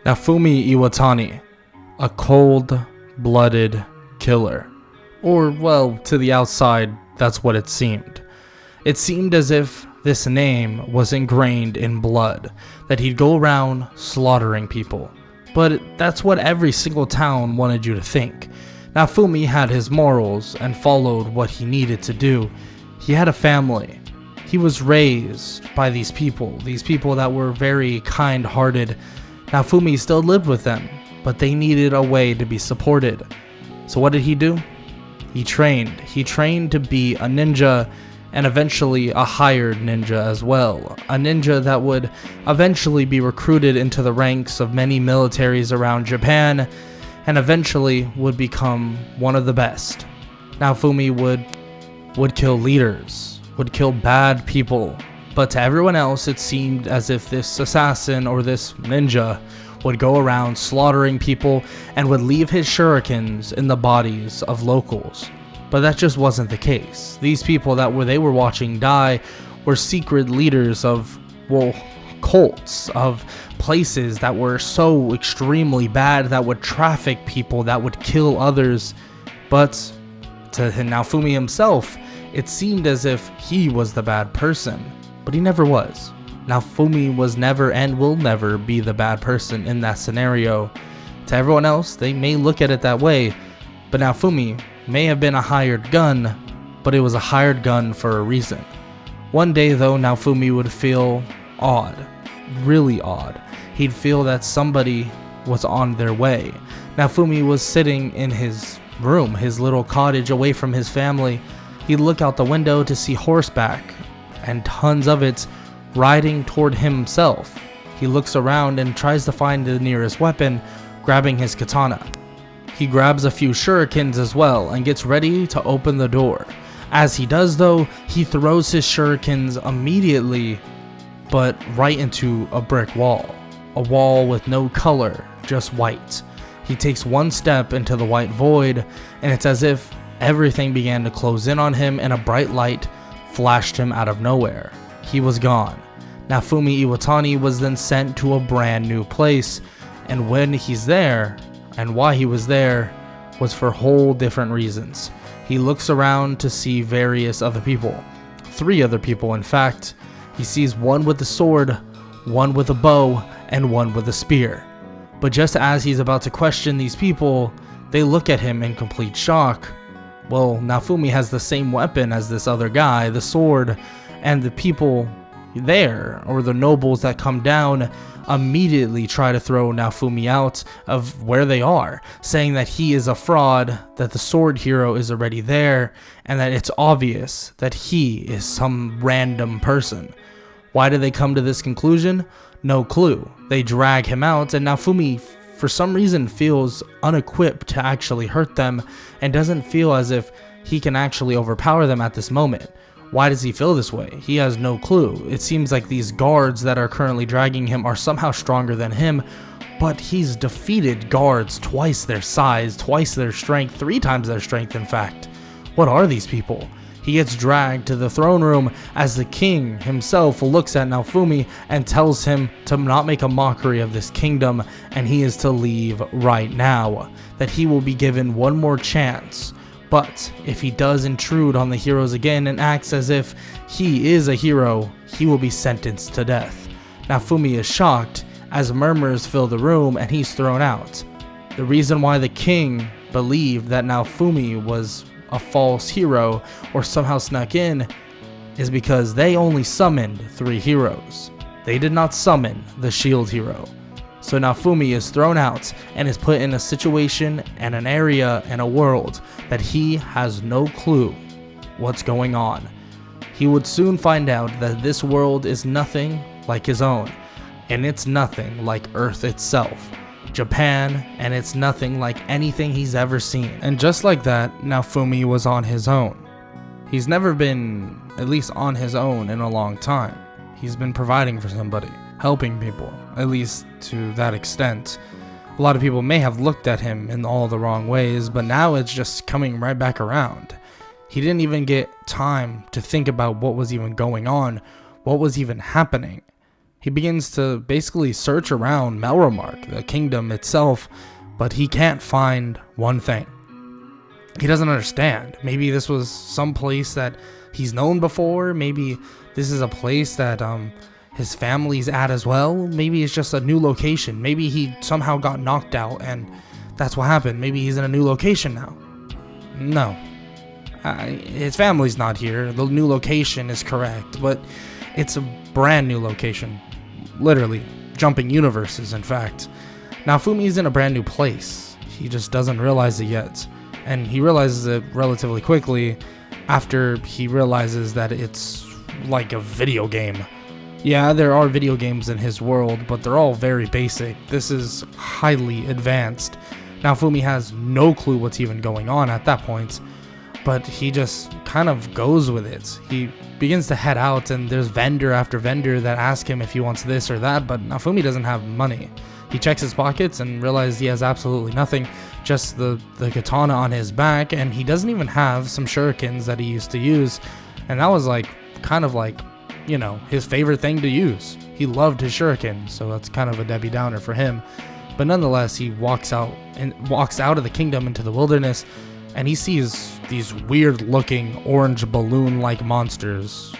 Naofumi Iwatani, a cold-blooded killer. Or, well, to the outside, that's what it seemed. It seemed as if this name was ingrained in blood, that he'd go around slaughtering people. But that's what every single town wanted you to think. Naofumi had his morals and followed what he needed to do. He had a family. He was raised by these people that were very kind-hearted. Naofumi still lived with them, but they needed a way to be supported. So what did he do? He trained. He trained to be a ninja, and eventually a hired ninja as well. A ninja that would eventually be recruited into the ranks of many militaries around Japan, and eventually would become one of the best. Naofumi would kill leaders, would kill bad people, but to everyone else it seemed as if this assassin or this ninja would go around slaughtering people and would leave his shurikens in the bodies of locals. But that just wasn't the case. These people that they were watching die were secret leaders of, well, cults, of places that were so extremely bad that would traffic people, that would kill others. But to Naofumi himself, it seemed as if he was the bad person, but he never was. Naofumi was never and will never be the bad person in that scenario. To everyone else, they may look at it that way, but Naofumi may have been a hired gun, but it was a hired gun for a reason. One day though, Naofumi would feel odd, really odd. He'd feel that somebody was on their way. Naofumi was sitting in his room, his little cottage away from his family. He'd look out the window to see horseback, and tons of it riding toward himself. He looks around and tries to find the nearest weapon, grabbing his katana. He grabs a few shurikens as well and gets ready to open the door. As he does though, he throws his shurikens immediately, but right into a brick wall. A wall with no color, just white. He takes one step into the white void, and it's as if everything began to close in on him and a bright light flashed him out of nowhere. He was gone. Naofumi Iwatani was then sent to a brand new place, and when he's there, and why he was there, was for whole different reasons. He looks around to see various other people. 3 other people in fact. He sees one with a sword, one with a bow, and one with a spear. But just as he's about to question these people, they look at him in complete shock. Well, Naofumi has the same weapon as this other guy, the sword, and the people there, or the nobles that come down, immediately try to throw Naofumi out of where they are, saying that he is a fraud, that the sword hero is already there, and that it's obvious that he is some random person. Why do they come to this conclusion? No clue. They drag him out, and Naofumi for some reason feels unequipped to actually hurt them and doesn't feel as if he can actually overpower them at this moment. Why does he feel this way? He has no clue. It seems like these guards that are currently dragging him are somehow stronger than him, but he's defeated guards twice their size, twice their strength, 3 times their strength in fact. What are these people? He gets dragged to the throne room as the king himself looks at Naofumi and tells him to not make a mockery of this kingdom, and he is to leave right now, that he will be given one more chance. But if he does intrude on the heroes again and acts as if he is a hero, he will be sentenced to death. Naofumi is shocked as murmurs fill the room and he's thrown out. The reason why the king believed that Naofumi was a false hero or somehow snuck in is because they only summoned 3 heroes. They did not summon the shield hero. So Naofumi is thrown out and is put in a situation and an area and a world that he has no clue what's going on. He would soon find out that this world is nothing like his own, and it's nothing like Earth itself, Japan, and it's nothing like anything he's ever seen. And just like that, Naofumi was on his own. He's never been, at least on his own, in a long time. He's been providing for somebody, helping people, at least to that extent. A lot of people may have looked at him in all the wrong ways, but now it's just coming right back around. He didn't even get time to think about what was even going on, what was even happening. He begins to basically search around Melromark, the kingdom itself, but he can't find one thing. He doesn't understand. Maybe this was some place that he's known before. Maybe this is a place that his family's at as well. Maybe it's just a new location. Maybe he somehow got knocked out and that's what happened. Maybe he's in a new location now. No. His family's not here. The new location is correct, but it's a brand new location. Literally, jumping universes, in fact. Naofumi's in a brand new place. He just doesn't realize it yet. And he realizes it relatively quickly after he realizes that it's like a video game. Yeah, there are video games in his world, but they're all very basic. This is highly advanced. Naofumi has no clue what's even going on at that point, but he just kind of goes with it. He begins to head out, and there's vendor after vendor that ask him if he wants this or that, but Naofumi doesn't have money. He checks his pockets and realizes he has absolutely nothing, just the katana on his back, and he doesn't even have some shurikens that he used to use, and that was kind of like, you know, his favorite thing to use. He loved his shuriken, so that's kind of a Debbie Downer for him. But nonetheless, he walks out of the kingdom into the wilderness, and he sees these weird-looking orange balloon-like monsters.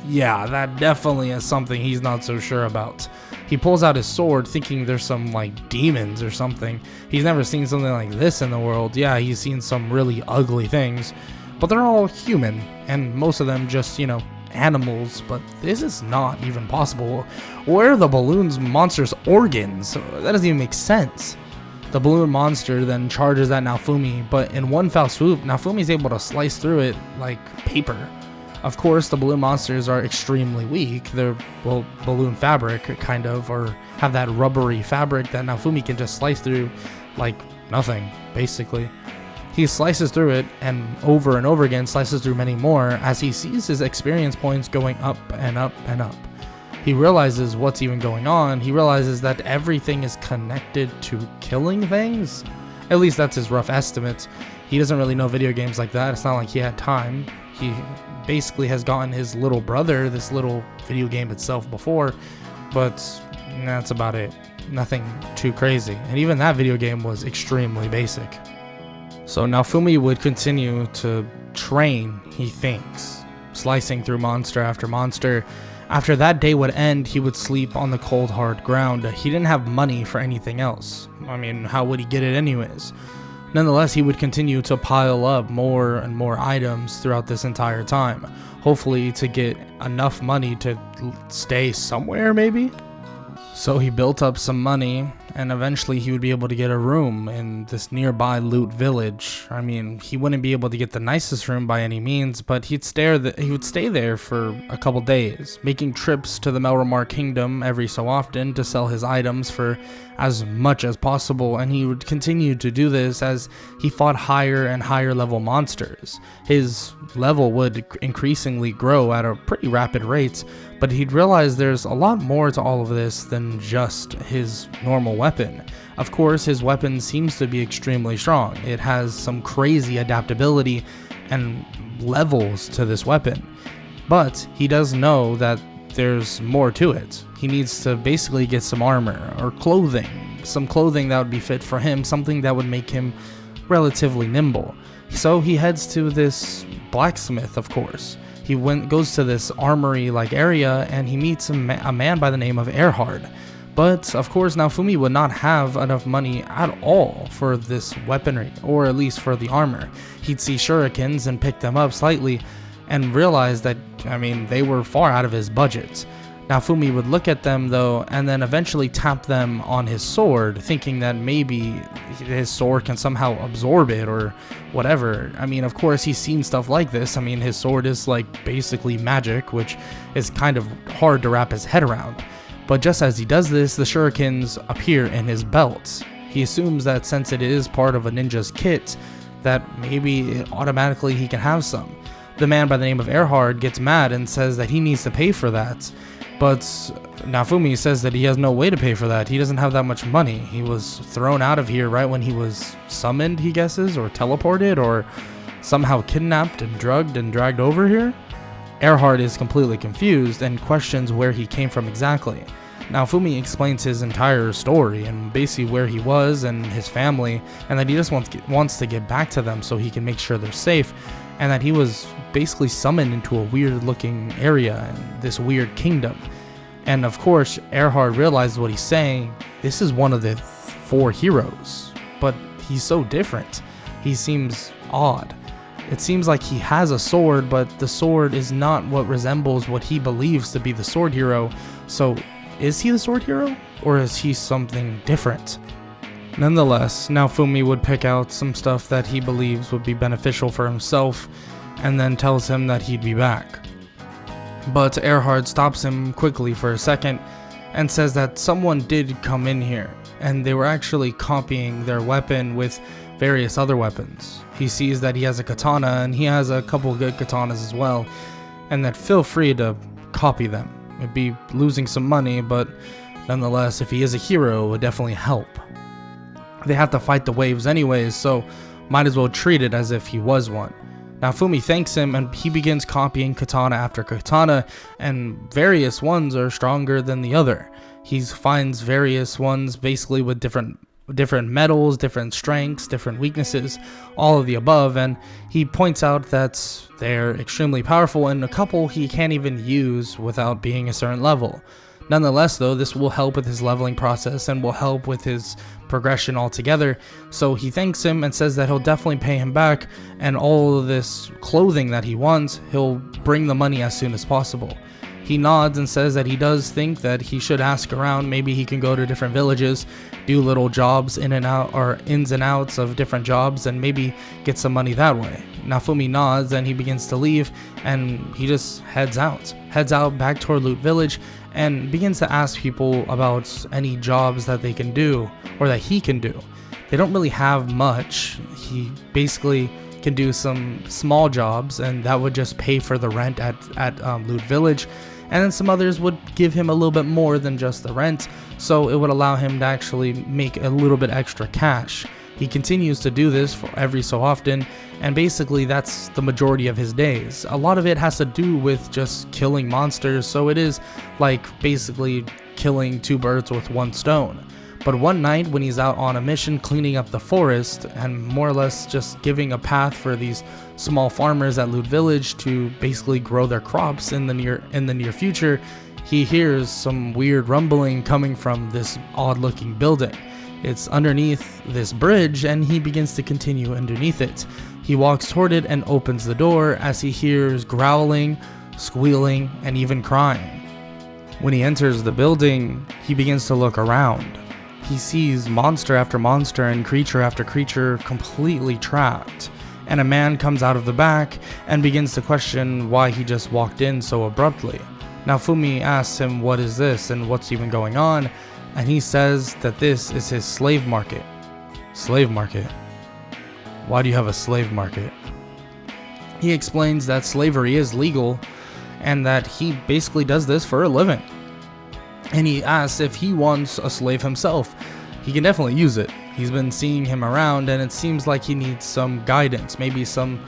Yeah, that definitely is something he's not so sure about. He pulls out his sword, thinking there's some, demons or something. He's never seen something like this in the world. Yeah, he's seen some really ugly things, but they're all human, and most of them just, animals, but this is not even possible. Where are the balloon's monster's organs? That doesn't even make sense. The balloon monster then charges at Naofumi, but in one foul swoop, Naofumi is able to slice through it like paper. Of course, the balloon monsters are extremely weak. They're, balloon fabric, kind of, or have that rubbery fabric that Naofumi can just slice through like nothing, basically. He slices through it, and over again slices through many more as he sees his experience points going up and up and up. He realizes what's even going on. He realizes that everything is connected to killing things. At least that's his rough estimate. He doesn't really know video games like that. It's not like he had time. He basically has gotten his little brother this little video game itself before, but that's about it. Nothing too crazy. And even that video game was extremely basic. So Naofumi would continue to train, he thinks, slicing through monster after monster. After that day would end, he would sleep on the cold, hard ground. He didn't have money for anything else. I mean, how would he get it anyways? Nonetheless, he would continue to pile up more and more items throughout this entire time, hopefully to get enough money to stay somewhere, maybe? So he built up some money, and eventually he would be able to get a room in this nearby loot village. I mean, he wouldn't be able to get the nicest room by any means, but he would stay there for a couple days, making trips to the Melromark Kingdom every so often to sell his items for as much as possible, and he would continue to do this as he fought higher and higher level monsters. His level would increasingly grow at a pretty rapid rate, but he'd realize there's a lot more to all of this than just his normal weapon. Of course, his weapon seems to be extremely strong. It has some crazy adaptability and levels to this weapon, but he does know that there's more to it. He needs to basically get some armor or clothing, some clothing that would be fit for him, something that would make him relatively nimble. So he heads to this blacksmith, of course. He goes to this armory-like area, and he meets a man by the name of Erhard. But, of course, Naofumi would not have enough money at all for this weaponry, or at least for the armor. He'd see shurikens and pick them up slightly, and realize that, they were far out of his budget. Naofumi would look at them, though, and then eventually tap them on his sword, thinking that maybe his sword can somehow absorb it or whatever. Of course, he's seen stuff like this. His sword is basically magic, which is kind of hard to wrap his head around. But just as he does this, the shurikens appear in his belt. He assumes that since it is part of a ninja's kit, that maybe automatically he can have some. The man by the name of Erhard gets mad and says that he needs to pay for that. But Naofumi says that he has no way to pay for that. He doesn't have that much money. He was thrown out of here right when he was summoned, he guesses, or teleported, or somehow kidnapped and drugged and dragged over here. Erhard is completely confused and questions where he came from exactly. Naofumi explains his entire story and basically where he was and his family, and that he just wants to get back to them so he can make sure they're safe, and that he was basically summoned into a weird looking area in this weird kingdom. And of course, Erhard realizes what he's saying. This is one of the 4 heroes, but he's so different. He seems odd. It seems like he has a sword, but the sword is not what resembles what he believes to be the sword hero. So is he the sword hero, or is he something different? Nonetheless, Naofumi would pick out some stuff that he believes would be beneficial for himself, and then tells him that he'd be back. But Erhard stops him quickly for a second, and says that someone did come in here, and they were actually copying their weapon with various other weapons. He sees that he has a katana, and he has a couple good katanas as well, and that feel free to copy them. It'd be losing some money, but nonetheless, if he is a hero, it would definitely help. They have to fight the waves anyways, so might as well treat it as if he was one. Naofumi thanks him, and he begins copying katana after katana, and various ones are stronger than the other. He finds various ones basically with different metals, different strengths, different weaknesses, all of the above, and he points out that they're extremely powerful, and a couple he can't even use without being a certain level. Nonetheless, though, this will help with his leveling process and will help with his progression altogether, so he thanks him and says that he'll definitely pay him back, and all of this clothing that he wants, he'll bring the money as soon as possible. He nods and says that he does think that he should ask around. Maybe he can go to different villages, do little jobs in and out, or ins and outs of different jobs, and maybe get some money that way. Naofumi nods and he begins to leave, and he just heads out back toward Loot Village, and begins to ask people about any jobs that they can do, or that he can do. They don't really have much. He basically can do some small jobs, and that would just pay for the rent at Loot Village, and then some others would give him a little bit more than just the rent, so it would allow him to actually make a little bit extra cash. He continues to do this for every so often, and basically that's the majority of his days. A lot of it has to do with just killing monsters, so it is like basically killing 2 birds with 1 stone. But one night when he's out on a mission cleaning up the forest and more or less just giving a path for these small farmers at Loot Village to basically grow their crops in the near future, he hears some weird rumbling coming from this odd looking building. It's underneath this bridge, and he begins to continue underneath it. He walks toward it and opens the door as he hears growling, squealing, and even crying. When he enters the building, he begins to look around. He sees monster after monster and creature after creature completely trapped, and a man comes out of the back and begins to question why he just walked in so abruptly. Naofumi asks him what is this and what's even going on, and he says that this is his slave market. Slave market? Why do you have a slave market? He explains that slavery is legal and that he basically does this for a living. And he asks if he wants a slave himself. He can definitely use it. He's been seeing him around, and it seems like he needs some guidance, maybe some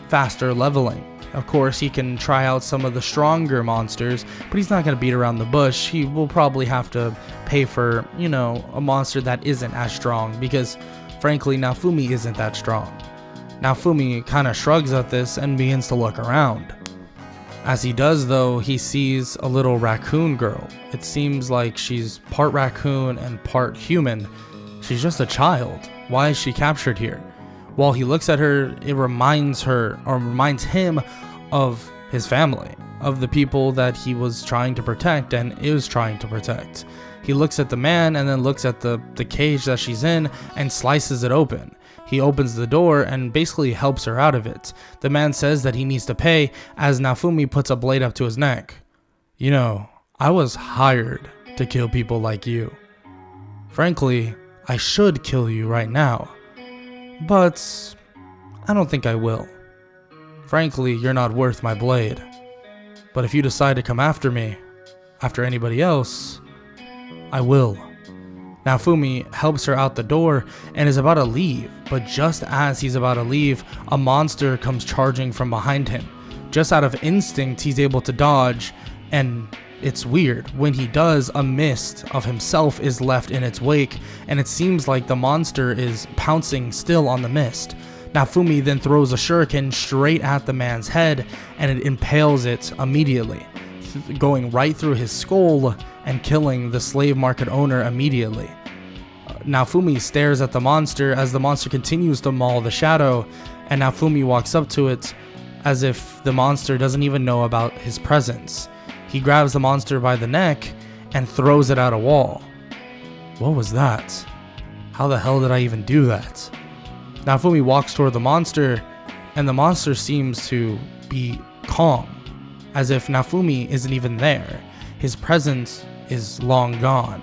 faster leveling. Of course, he can try out some of the stronger monsters, but he's not going to beat around the bush. He will probably have to pay for, a monster that isn't as strong, because frankly, Naofumi isn't that strong. Naofumi kind of shrugs at this and begins to look around. As he does, though, he sees a little raccoon girl. It seems like she's part raccoon and part human. She's just a child. Why is she captured here? While he looks at her, it reminds him of his family, of the people that he was trying to protect and is trying to protect. He looks at the man and then looks at the cage that she's in and slices it open. He opens the door and basically helps her out of it. The man says that he needs to pay as Naofumi puts a blade up to his neck. I was hired to kill people like you. Frankly, I should kill you right now, but I don't think I will. Frankly, you're not worth my blade. But if you decide to come after me, after anybody else, I will. Naofumi helps her out the door and is about to leave, but just as he's about to leave, a monster comes charging from behind him. Just out of instinct, he's able to dodge, and it's weird. When he does, a mist of himself is left in its wake, and it seems like the monster is pouncing still on the mist. Naofumi then throws a shuriken straight at the man's head, and it impales it immediately, going right through his skull and killing the slave market owner immediately. Naofumi stares at the monster as the monster continues to maul the shadow, and Naofumi walks up to it as if the monster doesn't even know about his presence. He grabs the monster by the neck and throws it at a wall. What was that? How the hell did I even do that? Naofumi walks toward the monster, and the monster seems to be calm, as if Naofumi isn't even there. His presence is long gone.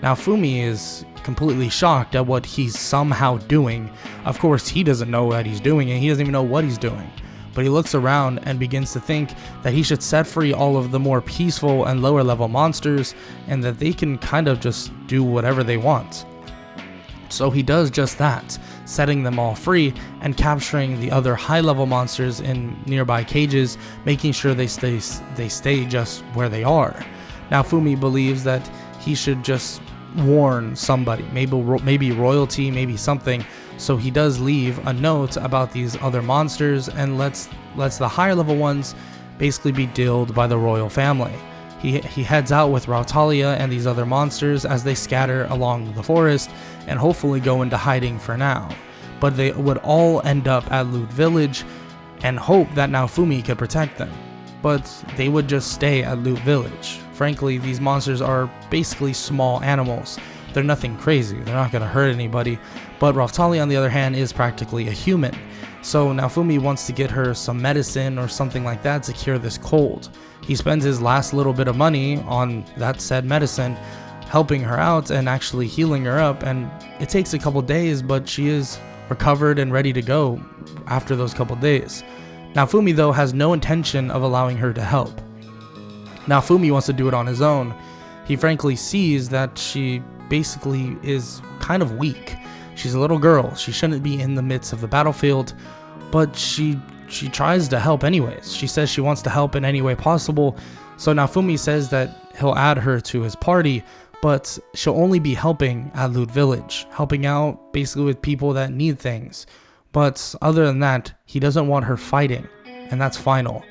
Naofumi is completely shocked at what he's somehow doing. Of course, he doesn't know what he's doing, and he doesn't even know what he's doing. But he looks around and begins to think that he should set free all of the more peaceful and lower level monsters, and that they can kind of just do whatever they want. So he does just that, setting them all free and capturing the other high level monsters in nearby cages, making sure they stay just where they are. Naofumi believes that he should just warn somebody, maybe royalty, maybe something. So he does leave a note about these other monsters and lets the higher level ones basically be dealt by the royal family. He heads out with Raphtalia and these other monsters as they scatter along the forest and hopefully go into hiding for now. But they would all end up at Loot Village and hope that Naofumi could protect them. But they would just stay at Loot Village. Frankly, these monsters are basically small animals. They're nothing crazy. They're not going to hurt anybody. But Raphtalia, on the other hand, is practically a human. So Naofumi wants to get her some medicine or something like that to cure this cold. He spends his last little bit of money on that said medicine, helping her out and actually healing her up. And it takes a couple days, but she is recovered and ready to go after those couple days. Naofumi, though, has no intention of allowing her to help. Naofumi wants to do it on his own. He frankly sees that she basically is kind of weak. She's a little girl. She shouldn't be in the midst of the battlefield, but she tries to help anyways. She says she wants to help in any way possible. So Naofumi says that he'll add her to his party, but she'll only be helping at Loot Village, helping out basically with people that need things. But other than that, he doesn't want her fighting, and that's final.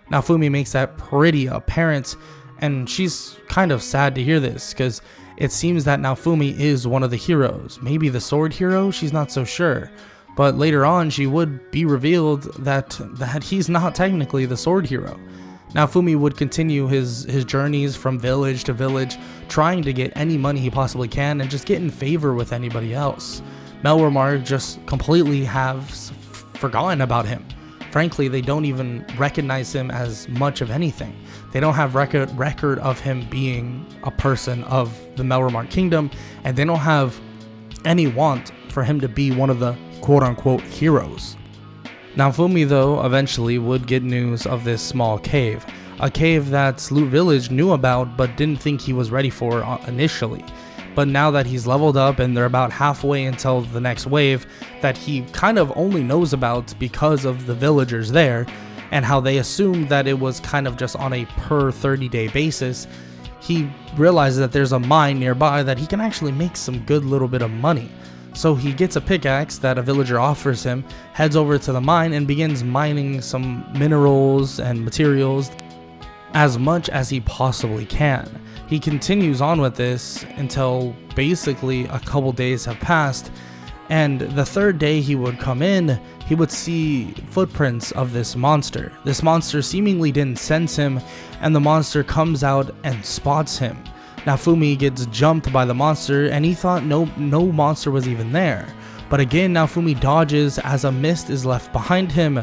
Naofumi makes that pretty apparent, and she's kind of sad to hear this, because it seems that Naofumi is one of the heroes. Maybe the sword hero? She's not so sure. But later on, she would be revealed that he's not technically the sword hero. Naofumi would continue his journeys from village to village, trying to get any money he possibly can and just get in favor with anybody else. Melromark just completely have forgotten about him. Frankly, they don't even recognize him as much of anything. They don't have record of him being a person of the Melromark Kingdom, and they don't have any want for him to be one of the quote-unquote heroes. Naofumi, though, eventually would get news of this small cave, a cave that Loot Village knew about but didn't think he was ready for initially. But now that he's leveled up and they're about halfway until the next wave that he kind of only knows about because of the villagers there and how they assumed that it was kind of just on a per 30-day basis, he realizes that there's a mine nearby that he can actually make some good little bit of money. So he gets a pickaxe that a villager offers him, heads over to the mine and begins mining some minerals and materials as much as he possibly can. He continues on with this until basically a couple days have passed, and the third day he would come in, he would see footprints of this monster. This monster seemingly didn't sense him, and the monster comes out and spots him. Naofumi gets jumped by the monster, and he thought no monster was even there. But again, Naofumi dodges as a mist is left behind him,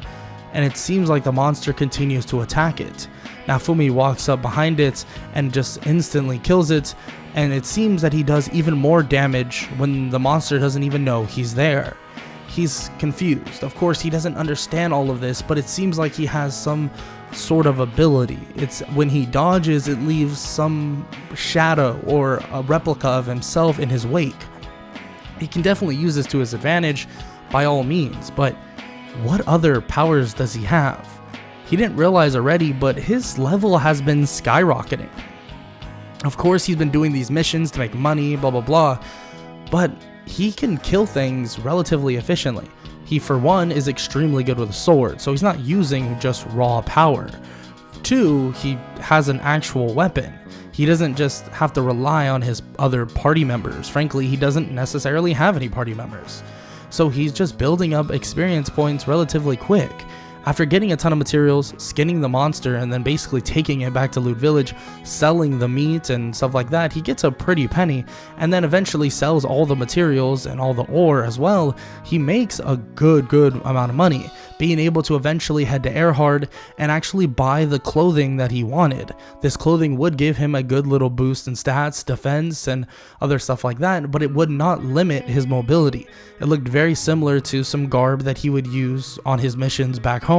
and it seems like the monster continues to attack it. Naofumi walks up behind it and just instantly kills it, and it seems that he does even more damage when the monster doesn't even know he's there. He's confused. Of course, he doesn't understand all of this, but it seems like he has some sort of ability. It's when he dodges, it leaves some shadow or a replica of himself in his wake. He can definitely use this to his advantage by all means, but what other powers does he have? He didn't realize already, but his level has been skyrocketing. Of course, he's been doing these missions to make money, blah, blah, blah, but he can kill things relatively efficiently. He, for one, is extremely good with a sword, so he's not using just raw power. 2, he has an actual weapon. He doesn't just have to rely on his other party members. Frankly, he doesn't necessarily have any party members. So he's just building up experience points relatively quick. After getting a ton of materials, skinning the monster, and then basically taking it back to Loot Village, selling the meat and stuff like that, he gets a pretty penny, and then eventually sells all the materials and all the ore as well. He makes a good amount of money, being able to eventually head to Erhard and actually buy the clothing that he wanted. This clothing would give him a good little boost in stats, defense, and other stuff like that, but it would not limit his mobility. It looked very similar to some garb that he would use on his missions back home.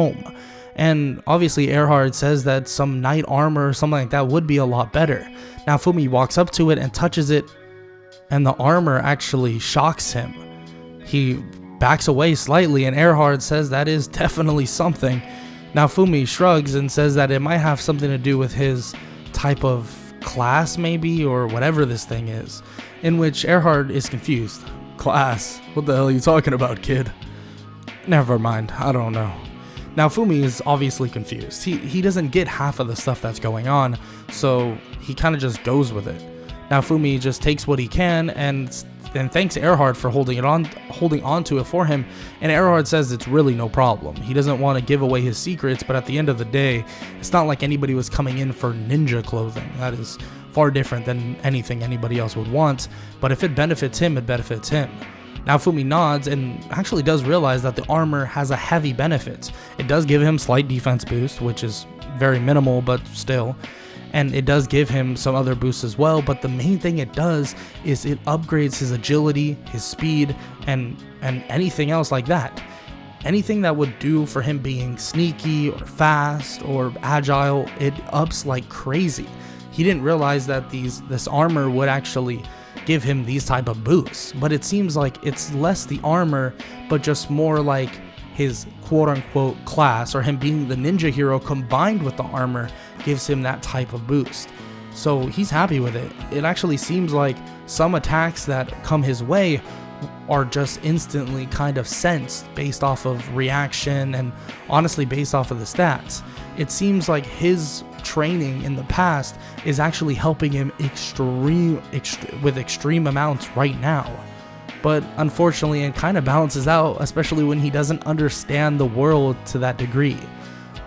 And obviously Erhard says that some knight armor or something like that would be a lot better. Naofumi walks up to it and touches it, and the armor actually shocks him. He backs away slightly, and Erhard says that is definitely something. Naofumi shrugs and says that it might have something to do with his type of class maybe, or whatever this thing is, in which Erhard is confused. Class? What the hell are you talking about, kid? Never mind, I don't know. Naofumi is obviously confused. He doesn't get half of the stuff that's going on, so he kind of just goes with it. Naofumi just takes what he can and thanks Erhard for holding on to it for him, and Erhard says it's really no problem. He doesn't want to give away his secrets, but at the end of the day, it's not like anybody was coming in for ninja clothing. That is far different than anything anybody else would want, but if it benefits him, it benefits him. Naofumi nods and actually does realize that the armor has a heavy benefit. It does give him slight defense boost, which is very minimal, but still. And it does give him some other boosts as well, but the main thing it does is it upgrades his agility, his speed, and anything else like that. Anything that would do for him being sneaky or fast or agile, it ups like crazy. He didn't realize that this armor would actually give him these type of boosts, but it seems like it's less the armor, but just more like his quote-unquote class, or him being the ninja hero combined with the armor gives him that type of boost. So he's happy with it. It actually seems like some attacks that come his way are just instantly kind of sensed based off of reaction and honestly based off of the stats. It seems like his training in the past is actually helping him with extreme amounts right now. But unfortunately, it kind of balances out, especially when he doesn't understand the world to that degree.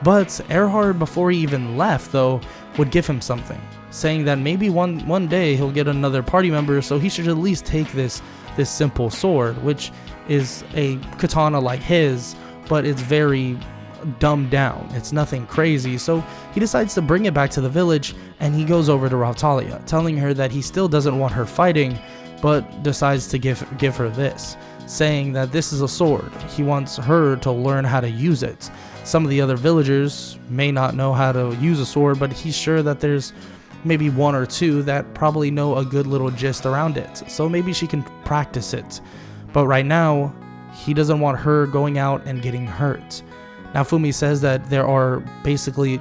But Erhard, before he even left though, would give him something, saying that maybe one day he'll get another party member, so he should at least take this simple sword, which is a katana like his, but it's very dumbed down. It's nothing crazy, so he decides to bring it back to the village, and he goes over to Raphtalia, telling her that he still doesn't want her fighting, but decides to give her this, saying that this is a sword. He wants her to learn how to use it. Some of the other villagers may not know how to use a sword, but he's sure that there's maybe one or two that probably know a good little gist around it, so maybe she can practice it. But right now, he doesn't want her going out and getting hurt. Naofumi says that there are basically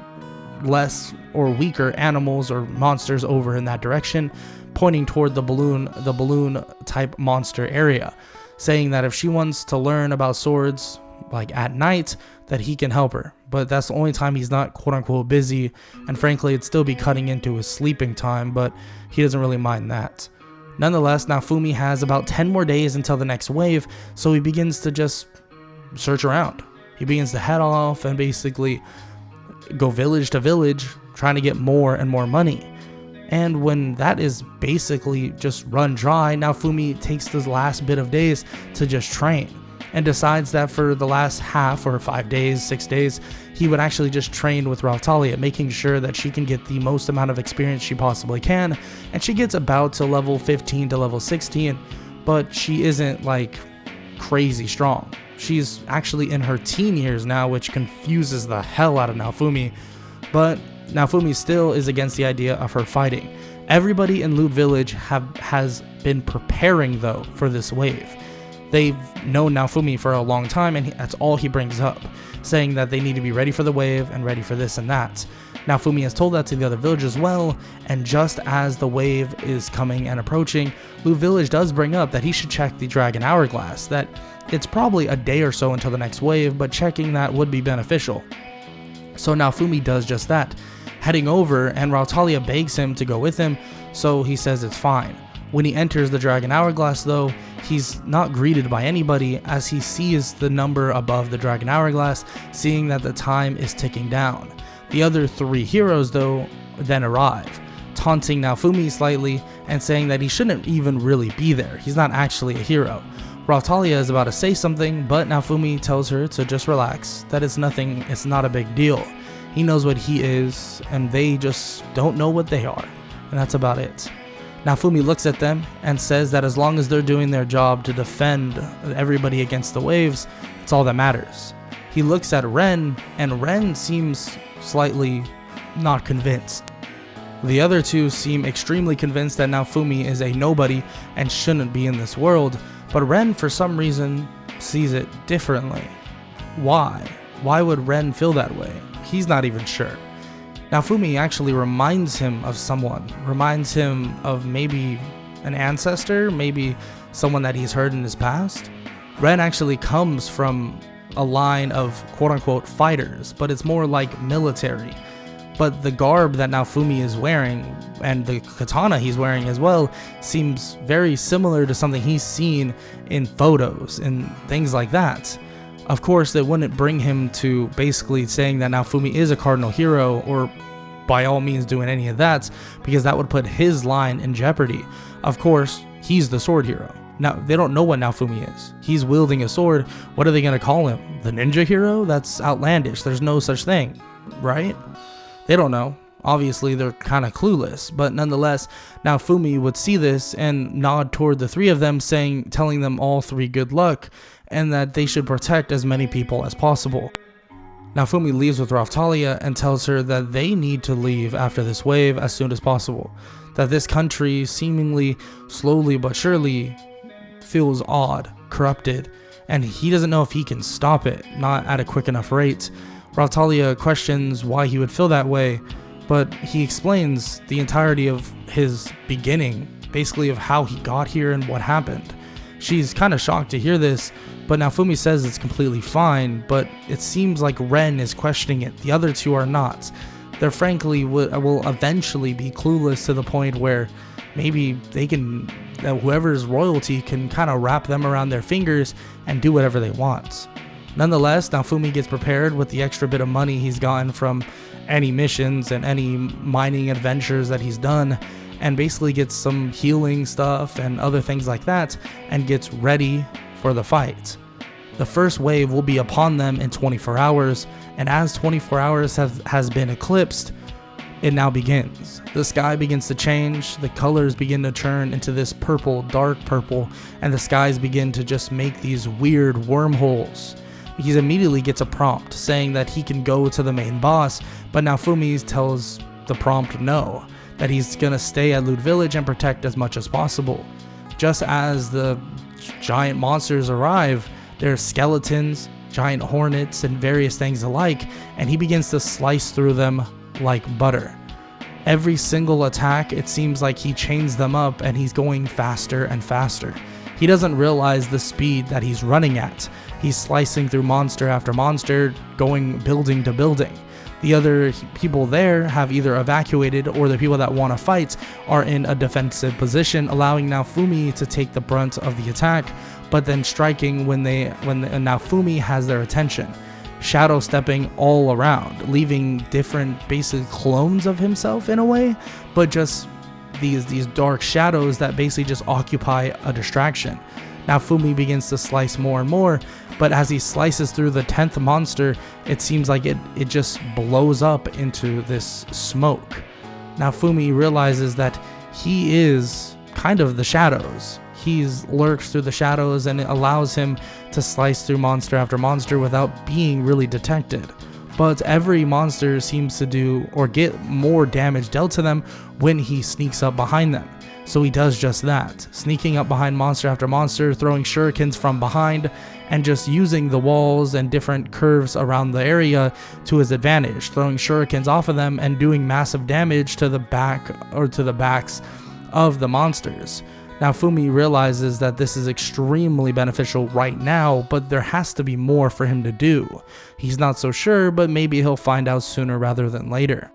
less or weaker animals or monsters over in that direction, pointing toward the balloon type monster area, saying that if she wants to learn about swords like at night, that he can help her, but that's the only time he's not quote-unquote busy, and frankly it'd still be cutting into his sleeping time, but he doesn't really mind that. Nonetheless, Naofumi has about 10 more days until the next wave, so he begins to just search around. He begins to head off and basically go village to village, trying to get more and more money. And when that is basically just run dry, Naofumi takes this last bit of days to just train, and decides that for the last half or 5 days, 6 days, he would actually just train with Raphtalia, making sure that she can get the most amount of experience she possibly can. And she gets about to level 15 to level 16, but she isn't like crazy strong. She's actually in her teen years now, which confuses the hell out of Naofumi, but Naofumi still is against the idea of her fighting. Everybody in Loot Village has been preparing though for this wave. They've known Naofumi for a long time, and that's all he brings up, saying that they need to be ready for the wave and ready for this and that. Naofumi has told that to the other villagers as well, and just as the wave is coming and approaching, Loot Village does bring up that he should check the Dragon Hourglass, that it's probably a day or so until the next wave, but checking that would be beneficial. So Naofumi does just that, heading over, and Raphtalia begs him to go with him, so he says it's fine. When he enters the Dragon Hourglass though, he's not greeted by anybody as he sees the number above the Dragon Hourglass, seeing that the time is ticking down. The other 3 heroes though then arrive, taunting Naofumi slightly and saying that he shouldn't even really be there, he's not actually a hero. Raphtalia is about to say something, but Naofumi tells her to just relax, that it's nothing, it's not a big deal. He knows what he is, and they just don't know what they are, and that's about it. Naofumi looks at them and says that as long as they're doing their job to defend everybody against the waves, it's all that matters. He looks at Ren, and Ren seems slightly not convinced. The other 2 seem extremely convinced that Naofumi is a nobody and shouldn't be in this world, but Ren for some reason sees it differently. Why? Why would Ren feel that way? He's not even sure. Naofumi actually reminds him of someone, reminds him of maybe an ancestor, maybe someone that he's heard in his past. Ren actually comes from a line of quote-unquote fighters, but it's more like military. But the garb that Naofumi is wearing, and the katana he's wearing as well, seems very similar to something he's seen in photos and things like that. Of course, that wouldn't bring him to basically saying that Naofumi is a cardinal hero, or by all means doing any of that, because that would put his line in jeopardy. Of course, he's the sword hero. Now, they don't know what Naofumi is. He's wielding a sword. What are they going to call him? The ninja hero? That's outlandish. There's no such thing, right? They don't know. Obviously, they're kind of clueless, but nonetheless, Naofumi would see this and nod toward the 3 of them, telling them all 3 good luck, and that they should protect as many people as possible. Naofumi leaves with Raphtalia and tells her that they need to leave after this wave as soon as possible, that this country seemingly slowly but surely feels odd, corrupted, and he doesn't know if he can stop it, not at a quick enough rate. Raphtalia questions why he would feel that way, but he explains the entirety of his beginning, basically of how he got here and what happened. She's kind of shocked to hear this, but Naofumi says it's completely fine, but it seems like Ren is questioning it. The other 2 are not. They're frankly will eventually be clueless to the point where maybe they can, whoever's royalty can kind of wrap them around their fingers and do whatever they want. Nonetheless, Naofumi gets prepared with the extra bit of money he's gotten from any missions and any mining adventures that he's done, and basically gets some healing stuff and other things like that, and gets ready for the fight. The first wave will be upon them in 24 hours, and as 24 hours has been eclipsed, it now begins. The sky begins to change, the colors begin to turn into this purple, dark purple, and the skies begin to just make these weird wormholes. He immediately gets a prompt saying that he can go to the main boss, but Naofumi tells the prompt no, that he's gonna stay at Loot Village and protect as much as possible. Just as the giant monsters arrive, there's skeletons, giant hornets, and various things alike, and he begins to slice through them like butter. Every single attack, it seems like he chains them up and he's going faster and faster. He doesn't realize the speed that he's running at. He's slicing through monster after monster, going building to building. The other people there have either evacuated, or the people that want to fight are in a defensive position, allowing Naofumi to take the brunt of the attack, but then striking when Naofumi has their attention, shadow stepping all around, leaving different basic clones of himself in a way, but just these dark shadows that basically just occupy a distraction. Naofumi begins to slice more and more, but as he slices through the 10th monster, it seems like it just blows up into this smoke. Naofumi realizes that he is kind of the shadows. He lurks through the shadows, and it allows him to slice through monster after monster without being really detected. But every monster seems to do or get more damage dealt to them when he sneaks up behind them. So he does just that, sneaking up behind monster after monster, throwing shurikens from behind, and just using the walls and different curves around the area to his advantage, throwing shurikens off of them and doing massive damage to the back or to the backs of the monsters. Naofumi realizes that this is extremely beneficial right now, but there has to be more for him to do. He's not so sure, but maybe he'll find out sooner rather than later.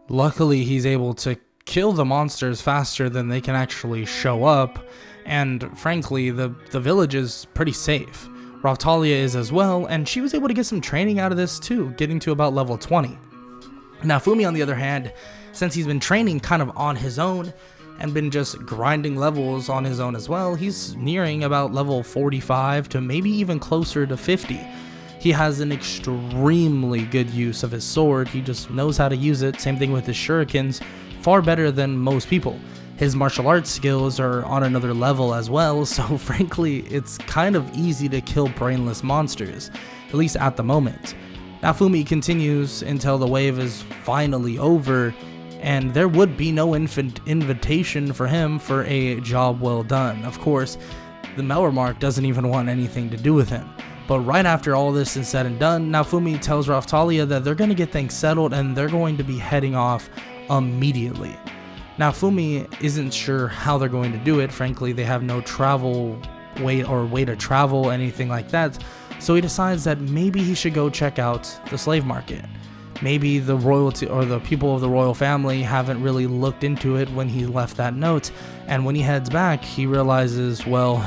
Luckily, he's able to kill the monsters faster than they can actually show up, and frankly, the village is pretty safe. Raphtalia is as well, and she was able to get some training out of this too, getting to about level 20. Naofumi, on the other hand, since he's been training kind of on his own, and been just grinding levels on his own as well, he's nearing about level 45 to maybe even closer to 50. He has an extremely good use of his sword. He just knows how to use it. Same thing with his shurikens, far better than most people. His martial arts skills are on another level as well, so frankly, it's kind of easy to kill brainless monsters, at least at the moment. Naofumi continues until the wave is finally over, and there would be no invitation for him for a job well done. Of course, the Melremark doesn't even want anything to do with him. But right after all this is said and done, Naofumi tells Raphtalia that they're going to get things settled and they're going to be heading off immediately. Naofumi isn't sure how they're going to do it. Frankly, they have no travel way to travel, anything like that. So he decides that maybe he should go check out the slave market. Maybe the royalty or the people of the royal family haven't really looked into it when he left that note, and when he heads back, he realizes, well,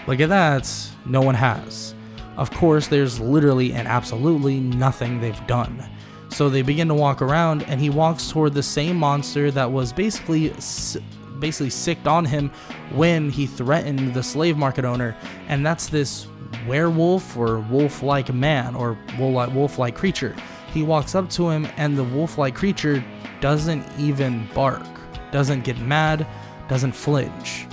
look at that, no one has. Of course, there's literally and absolutely nothing they've done. So they begin to walk around, and he walks toward the same monster that was basically sicked on him when he threatened the slave market owner, and that's this werewolf or wolf-like man or wolf-like creature. He walks up to him, and the wolf-like creature doesn't even bark, doesn't get mad, doesn't flinch.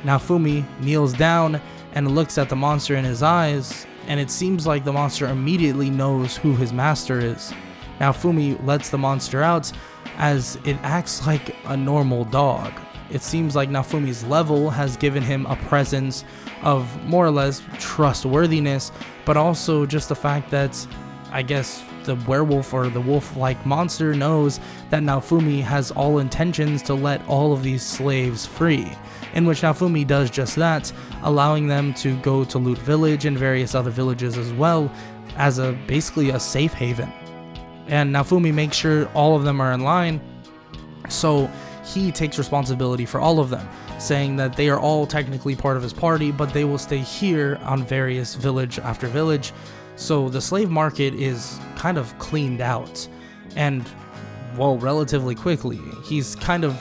Naofumi kneels down and looks at the monster in his eyes, and it seems like the monster immediately knows who his master is. Naofumi lets the monster out as it acts like a normal dog. It seems like Naofumi's level has given him a presence of more or less trustworthiness, but also just the fact that, I guess, the werewolf or the wolf-like monster knows that Naofumi has all intentions to let all of these slaves free, in which Naofumi does just that, allowing them to go to Loot Village and various other villages as well, as basically a safe haven. And Naofumi makes sure all of them are in line, so he takes responsibility for all of them, saying that they are all technically part of his party, but they will stay here on various village after village. So the slave market is kind of cleaned out, and, well, relatively quickly. He's kind of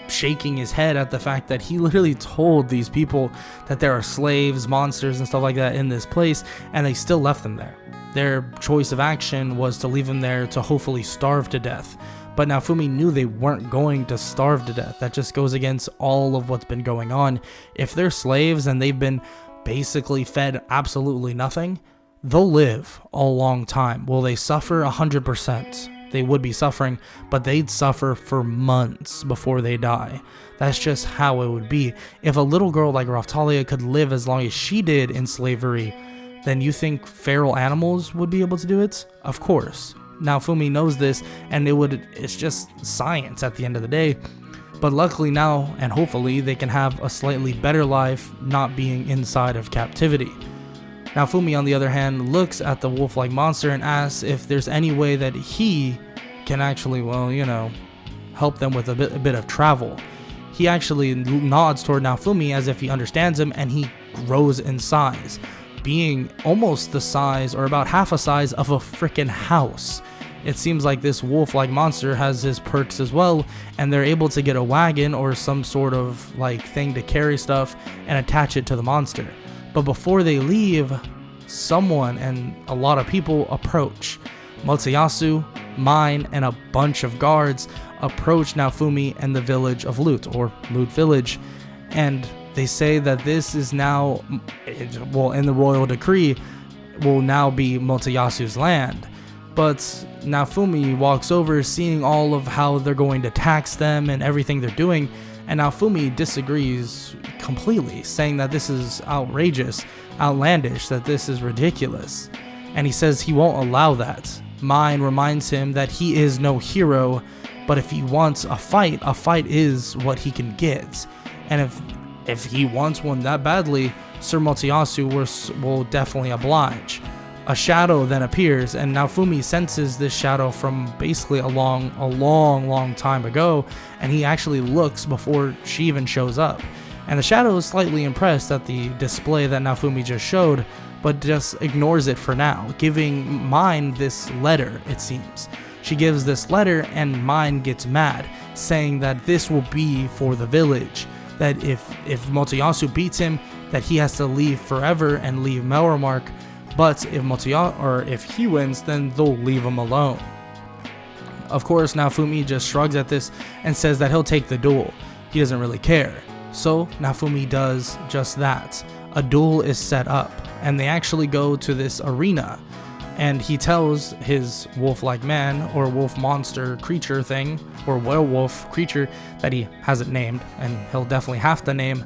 shaking his head at the fact that he literally told these people that there are slaves, monsters, and stuff like that in this place, and they still left them there. Their choice of action was to leave them there to hopefully starve to death. But Naofumi knew they weren't going to starve to death. That just goes against all of what's been going on. If they're slaves and they've been basically fed absolutely nothing, they'll live a long time. Will they suffer? 100%. They would be suffering, but they'd suffer for months before they die. That's just how it would be. If a little girl like Raphtalia could live as long as she did in slavery, then you think feral animals would be able to do it? Of course. Naofumi knows this, and it's just science at the end of the day. But luckily now, and hopefully, they can have a slightly better life not being inside of captivity. Naofumi, on the other hand, looks at the wolf-like monster and asks if there's any way that he can actually, help them with a bit of travel. He actually nods toward Naofumi as if he understands him, and he grows in size, being almost the size or about half a size of a freaking house. It seems like this wolf-like monster has his perks as well, and they're able to get a wagon or some sort of thing to carry stuff and attach it to the monster. But before they leave, someone and a lot of people approach. Motoyasu, Mine, and a bunch of guards approach Naofumi and the village of Loot, or Loot Village, and they say that this is now, in the royal decree, will now be Motoyasu's land. But Naofumi walks over, seeing all of how they're going to tax them and everything they're doing, And Naofumi disagrees completely, saying that this is outrageous, outlandish, that this is ridiculous. And he says he won't allow that. Mine reminds him that he is no hero, but if he wants a fight is what he can get. And if he wants one that badly, Sir Motoyasu will definitely oblige. A shadow then appears, and Naofumi senses this shadow from basically a long time ago, and he actually looks before she even shows up. And the shadow is slightly impressed at the display that Naofumi just showed, but just ignores it for now, giving Mine this letter, it seems. She gives this letter, and Mine gets mad, saying that this will be for the village, that if Motoyasu beats him, that he has to leave forever and leave Melromark, but if he wins, then they'll leave him alone. Of course, Naofumi just shrugs at this and says that he'll take the duel. He doesn't really care. So Naofumi does just that. A duel is set up, and they actually go to this arena, and he tells his wolf-like man or wolf monster creature thing or werewolf creature that he hasn't named, and he'll definitely have to name.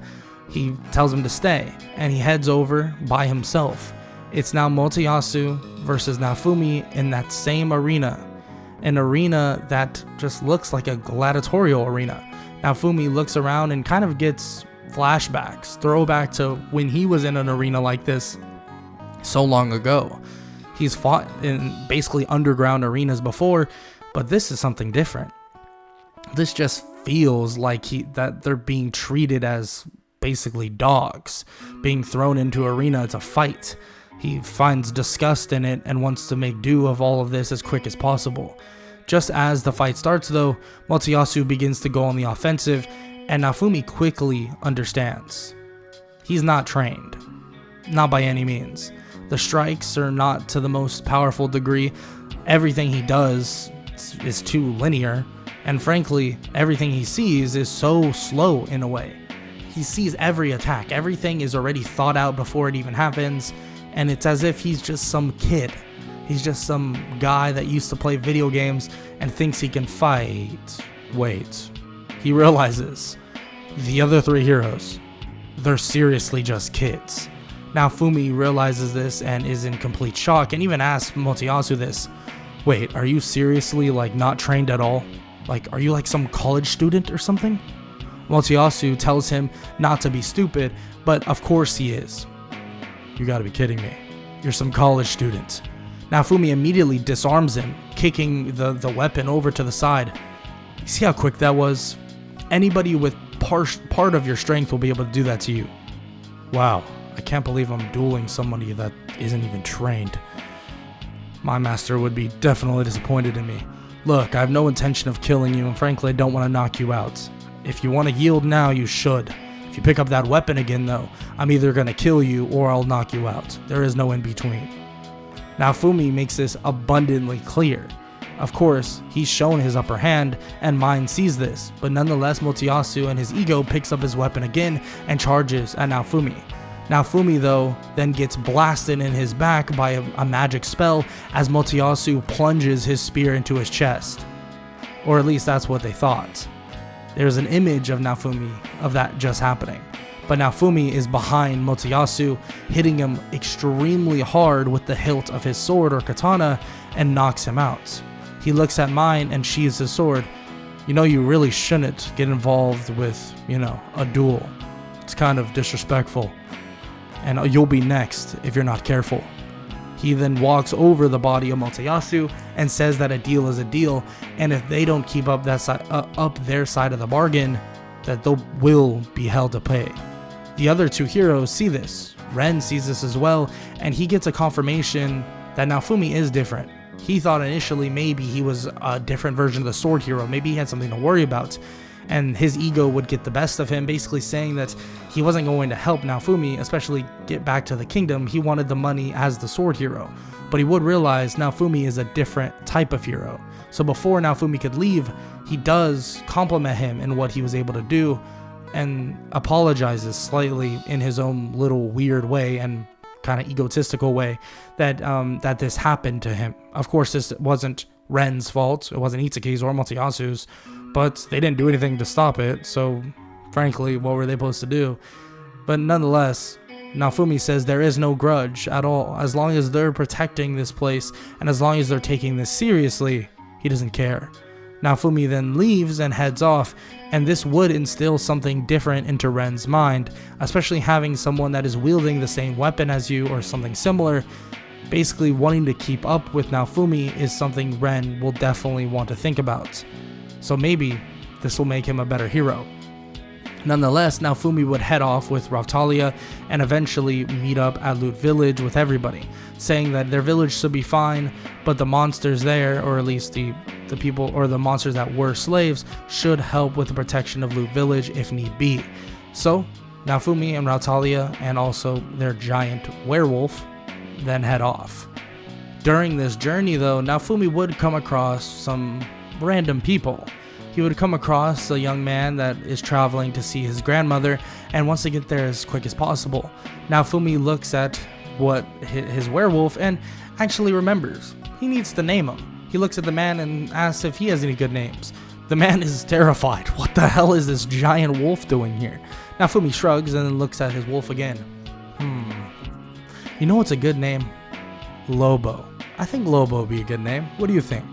He tells him to stay, and he heads over by himself. It's now Motoyasu versus Naofumi in that same arena. An arena that just looks like a gladiatorial arena. Naofumi looks around and kind of gets flashbacks, throwback to when he was in an arena like this so long ago. He's fought in basically underground arenas before, but this is something different. This just feels like that they're being treated as basically dogs, being thrown into arena to fight. He finds disgust in it and wants to make do of all of this as quick as possible. Just as the fight starts though, Motoyasu begins to go on the offensive, and Naofumi quickly understands. He's not trained. Not by any means. The strikes are not to the most powerful degree. Everything he does is too linear, and frankly, everything he sees is so slow in a way. He sees every attack. Everything is already thought out before it even happens. And it's as if he's just some kid. He's just some guy that used to play video games and thinks he can fight. Wait. He realizes the other three heroes, they're seriously just kids. Naofumi realizes this and is in complete shock and even asks Motoyasu this. Wait, are you seriously not trained at all? Are you like some college student or something? Motoyasu tells him not to be stupid, but of course he is. You gotta be kidding me. You're some college student. Naofumi immediately disarms him, kicking the weapon over to the side. You see how quick that was? Anybody with part of your strength will be able to do that to you. Wow, I can't believe I'm dueling somebody that isn't even trained. My master would be definitely disappointed in me. Look, I have no intention of killing you, and frankly I don't want to knock you out. If you want to yield now, you should. If you pick up that weapon again though, I'm either going to kill you or I'll knock you out. There is no in between. Naofumi makes this abundantly clear. Of course, he's shown his upper hand, and Mine sees this, but nonetheless Motoyasu and his ego picks up his weapon again and charges at Naofumi. Naofumi though then gets blasted in his back by a magic spell as Motoyasu plunges his spear into his chest. Or at least that's what they thought. There's an image of Naofumi of that just happening, but Naofumi is behind Motoyasu, hitting him extremely hard with the hilt of his sword or katana and knocks him out. He looks at Mine and sheathes his sword. You know, you really shouldn't get involved with, a duel. It's kind of disrespectful. And you'll be next if you're not careful. He then walks over the body of Motoyasu and says that a deal is a deal, and if they don't keep up their side of the bargain, that they will be held to pay. The other two heroes see this. Ren sees this as well, and he gets a confirmation that Naofumi is different. He thought initially maybe he was a different version of the sword hero, maybe he had something to worry about, and his ego would get the best of him, basically saying that he wasn't going to help Naofumi, especially get back to the kingdom. He wanted the money as the sword hero, but he would realize Naofumi is a different type of hero. So before Naofumi could leave, he does compliment him in what he was able to do and apologizes slightly in his own little weird way and kind of egotistical way that this happened to him. Of course, this wasn't Ren's fault. It wasn't Itsuki's or Motoyasu's, but they didn't do anything to stop it, so frankly, what were they supposed to do? But nonetheless, Naofumi says there is no grudge at all. As long as they're protecting this place and as long as they're taking this seriously, he doesn't care. Naofumi then leaves and heads off, and this would instill something different into Ren's mind, especially having someone that is wielding the same weapon as you or something similar. Basically wanting to keep up with Naofumi is something Ren will definitely want to think about. So maybe this will make him a better hero. Nonetheless, Naofumi would head off with Raphtalia and eventually meet up at Loot Village with everybody, saying that their village should be fine, but the monsters there, or at least the people or the monsters that were slaves, should help with the protection of Loot Village if need be. So, Naofumi and Raphtalia and also their giant werewolf then head off. During this journey though, Naofumi would come across some random people. He would come across a young man that is traveling to see his grandmother and wants to get there as quick as possible. Naofumi looks at what his werewolf and actually remembers. He needs to name him. He looks at the man and asks if he has any good names. The man is terrified. What the hell is this giant wolf doing here? Naofumi shrugs and then looks at his wolf again. You know what's a good name? Lobo. I think Lobo would be a good name. What do you think?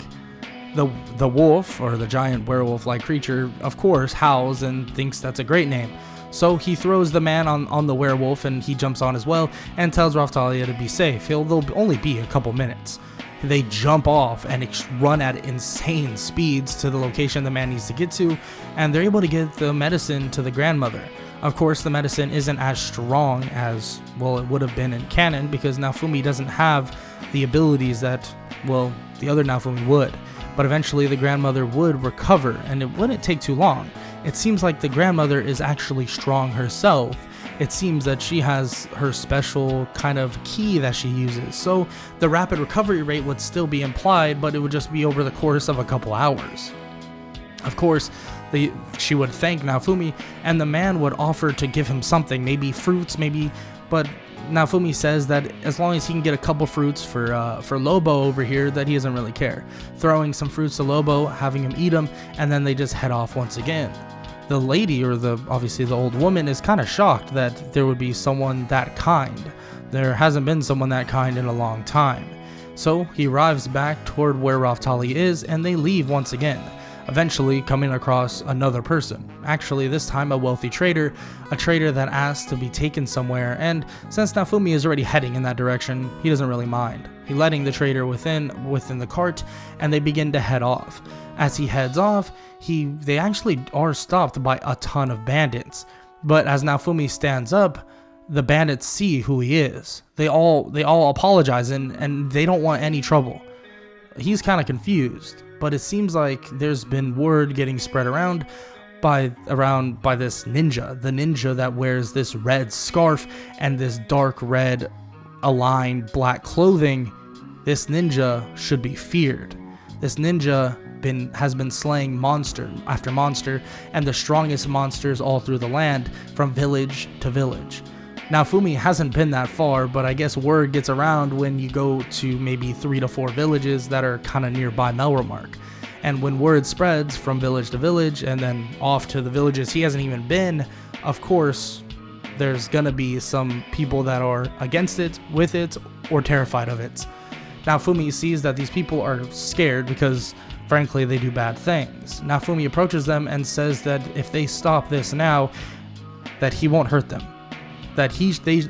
The wolf, or the giant werewolf-like creature, of course, howls and thinks that's a great name. So he throws the man on the werewolf and he jumps on as well and tells Raphtalia to be safe. They'll only be a couple minutes. They jump off and run at insane speeds to the location the man needs to get to, and they're able to get the medicine to the grandmother. Of course, the medicine isn't as strong as, well, it would have been in canon, because Naofumi doesn't have the abilities that, well, the other Naofumi would. But eventually the grandmother would recover, and it wouldn't take too long. It seems like the grandmother is actually strong herself. It seems that she has her special kind of key that she uses. So the rapid recovery rate would still be implied, but it would just be over the course of a couple hours. Of course, she would thank Naofumi, and the man would offer to give him something, maybe fruits, but Naofumi says that as long as he can get a couple fruits for Lobo over here, that he doesn't really care. Throwing some fruits to Lobo, having him eat them, and then they just head off once again. The lady, or obviously the old woman, is kind of shocked that there would be someone that kind. There hasn't been someone that kind in a long time. So he arrives back toward where Raphtalia is, and they leave once again, eventually coming across another person. Actually, this time a wealthy trader, a trader that asks to be taken somewhere, and since Naofumi is already heading in that direction, he doesn't really mind. He's letting the trader within the cart, and they begin to head off. As he heads off, they actually are stopped by a ton of bandits. But as Naofumi stands up, the bandits see who he is. They all apologize and they don't want any trouble. He's kind of confused, but it seems like there's been word getting spread around by this ninja, the ninja that wears this red scarf and this dark red aligned black clothing. This ninja should be feared. This ninja has been slaying monster after monster, and the strongest monsters all through the land, from village to village. Naofumi hasn't been that far, but I guess word gets around when you go to maybe 3 to 4 villages that are kind of nearby Melromark. And when word spreads from village to village and then off to the villages he hasn't even been, of course, there's gonna be some people that are against it, with it, or terrified of it. Naofumi sees that these people are scared because, frankly, they do bad things. Naofumi approaches them and says that if they stop this now, that he won't hurt them. That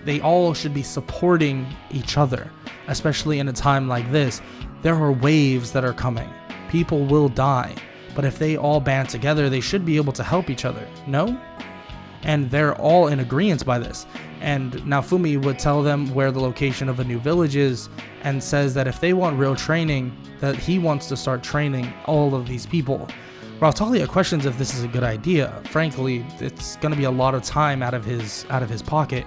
they all should be supporting each other, especially in a time like this. There are waves that are coming. People will die, but if they all band together, they should be able to help each other, no? And they're all in agreement by this. And Naofumi would tell them where the location of a new village is, and says that if they want real training, that he wants to start training all of these people. Raphtalia questions if this is a good idea. Frankly, it's going to be a lot of time out of his pocket,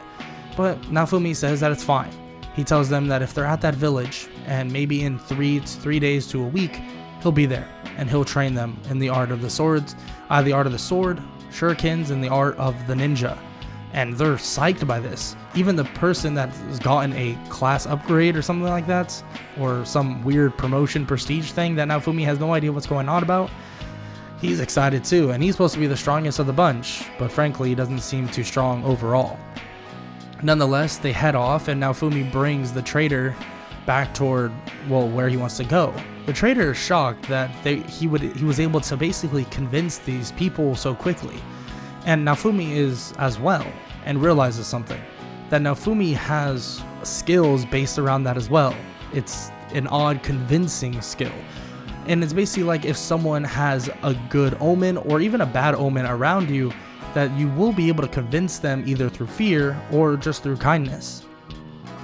but Naofumi says that it's fine. He tells them that if they're at that village, and maybe in 3 days to a week, he'll be there, and he'll train them in the art of the sword, shurikens, and the art of the ninja. And they're psyched by this. Even the person that has gotten a class upgrade or something like that, or some weird promotion prestige thing that Naofumi has no idea what's going on about, He's excited too, and he's supposed to be the strongest of the bunch, but frankly, he doesn't seem too strong overall. Nonetheless, they head off, and Naofumi brings the trader back toward, well, where he wants to go. The trader is shocked that he was able to basically convince these people so quickly. And Naofumi is as well, and realizes something. That Naofumi has skills based around that as well. It's an odd convincing skill. And it's basically like if someone has a good omen or even a bad omen around you, that you will be able to convince them either through fear or just through kindness.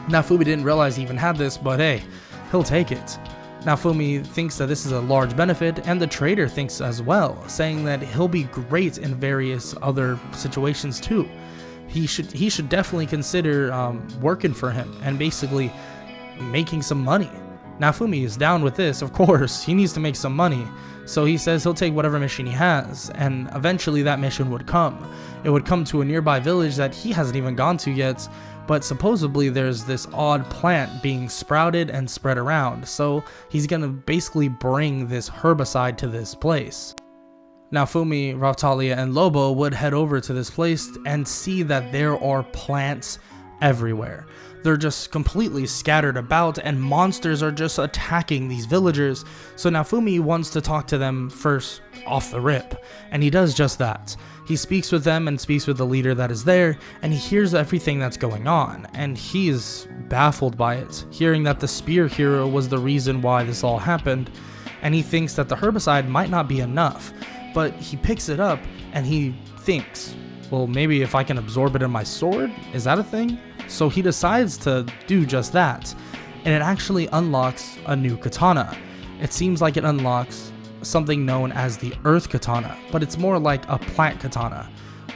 Naofumi didn't realize he even had this, but hey, he'll take it. Naofumi thinks that this is a large benefit, and the trader thinks as well, saying that he'll be great in various other situations too. He should definitely consider working for him and basically making some money. Naofumi is down with this, of course. He needs to make some money. So he says he'll take whatever mission he has, and eventually that mission would come. It would come to a nearby village that he hasn't even gone to yet, but supposedly there's this odd plant being sprouted and spread around, so he's gonna basically bring this herbicide to this place. Naofumi, Raphtalia, and Lobo would head over to this place and see that there are plants everywhere. They're just completely scattered about, and monsters are just attacking these villagers. So Naofumi wants to talk to them first off the rip, and he does just that. He speaks with them and speaks with the leader that is there, and he hears everything that's going on, and he is baffled by it, hearing that the spear hero was the reason why this all happened, and he thinks that the herbicide might not be enough, but he picks it up and he thinks, well, maybe if I can absorb it in my sword, is that a thing? So he decides to do just that, and it actually unlocks a new katana. It seems like it unlocks something known as the earth katana, but it's more like a plant katana.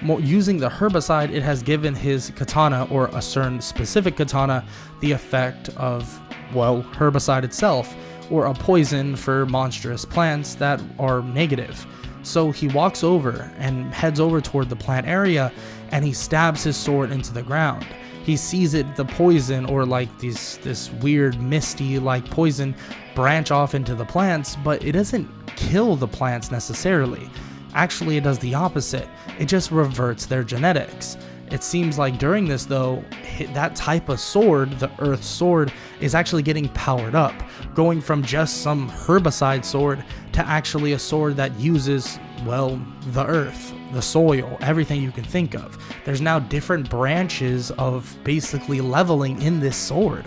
Using the herbicide, it has given his katana, or a certain specific katana, the effect of, well, herbicide itself, or a poison for monstrous plants that are negative. So he walks over and heads over toward the plant area, and he stabs his sword into the ground. He sees the poison, or like this weird misty like poison, branch off into the plants, but it doesn't kill the plants necessarily. Actually, it does the opposite. It just reverts their genetics. It seems like during this though, that type of sword, the earth sword, is actually getting powered up, going from just some herbicide sword to actually a sword that uses, well, the earth, the soil, everything you can think of. There's now different branches of basically leveling in this sword.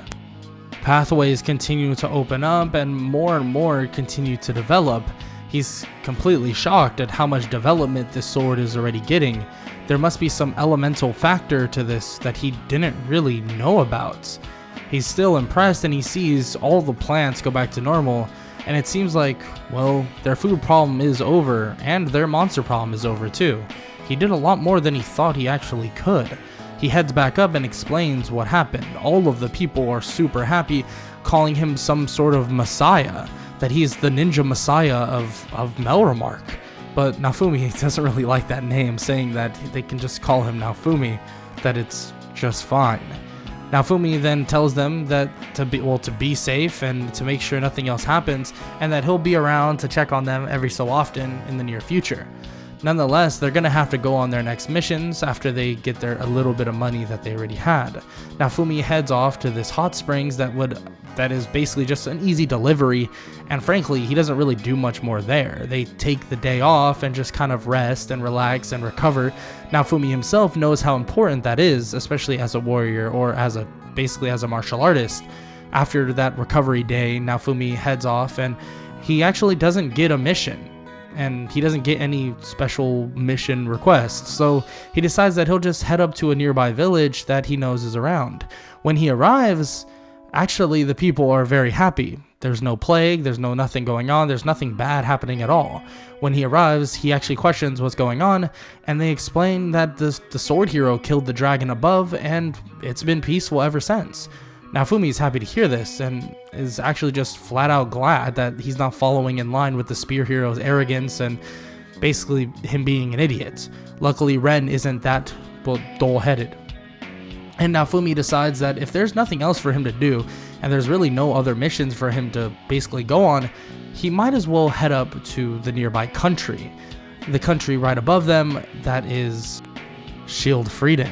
Pathways continue to open up and more continue to develop. He's completely shocked at how much development this sword is already getting. There must be some elemental factor to this that he didn't really know about. He's still impressed, and he sees all the plants go back to normal, and it seems like, well, their food problem is over, and their monster problem is over too. He did a lot more than he thought he actually could. He heads back up and explains what happened. All of the people are super happy, calling him some sort of messiah, that he's the ninja messiah of Melremark. But Naofumi doesn't really like that name, saying that they can just call him Naofumi, that it's just fine. Naofumi then tells them that to be safe and to make sure nothing else happens, and that he'll be around to check on them every so often in the near future. Nonetheless, they're going to have to go on their next missions after they get a little bit of money that they already had. Naofumi heads off to this hot springs that is basically just an easy delivery, and frankly, he doesn't really do much more there. They take the day off and just kind of rest and relax and recover. Naofumi himself knows how important that is, especially as a warrior or basically as a martial artist. After that recovery day, Naofumi heads off, and he actually doesn't get a mission. And he doesn't get any special mission requests, so he decides that he'll just head up to a nearby village that he knows is around. When he arrives, actually the people are very happy. There's no plague, there's nothing going on, there's nothing bad happening at all. When he arrives, he actually questions what's going on, and they explain that the sword hero killed the dragon above, and it's been peaceful ever since. Naofumi is happy to hear this, and is actually just flat out glad that he's not following in line with the spear hero's arrogance and basically him being an idiot. Luckily, Ren isn't that dull-headed. And Naofumi decides that if there's nothing else for him to do, and there's really no other missions for him to basically go on, he might as well head up to the nearby country. The country right above them, that is Shield Frieden.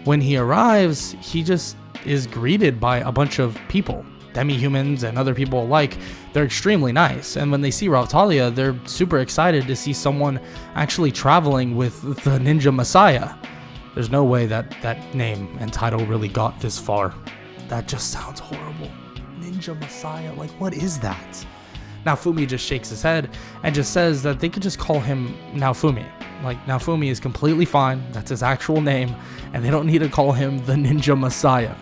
When he arrives, he just is greeted by a bunch of people, demi-humans and other people alike. They're extremely nice, and when they see Raphtalia, they're super excited to see someone actually traveling with the Ninja Messiah. There's no way that that name and title really got this far. That just sounds horrible. Ninja Messiah, like what is that? Naofumi just shakes his head and just says that they could just call him Naofumi. Like, Naofumi is completely fine, that's his actual name, and they don't need to call him the Ninja Messiah.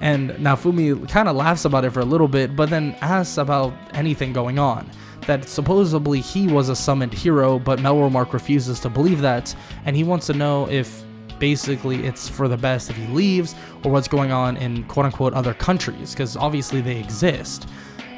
And Naofumi kind of laughs about it for a little bit, but then asks about anything going on. That supposedly he was a summoned hero, but Melromark refuses to believe that, and he wants to know if basically it's for the best if he leaves, or what's going on in quote-unquote other countries, because obviously they exist.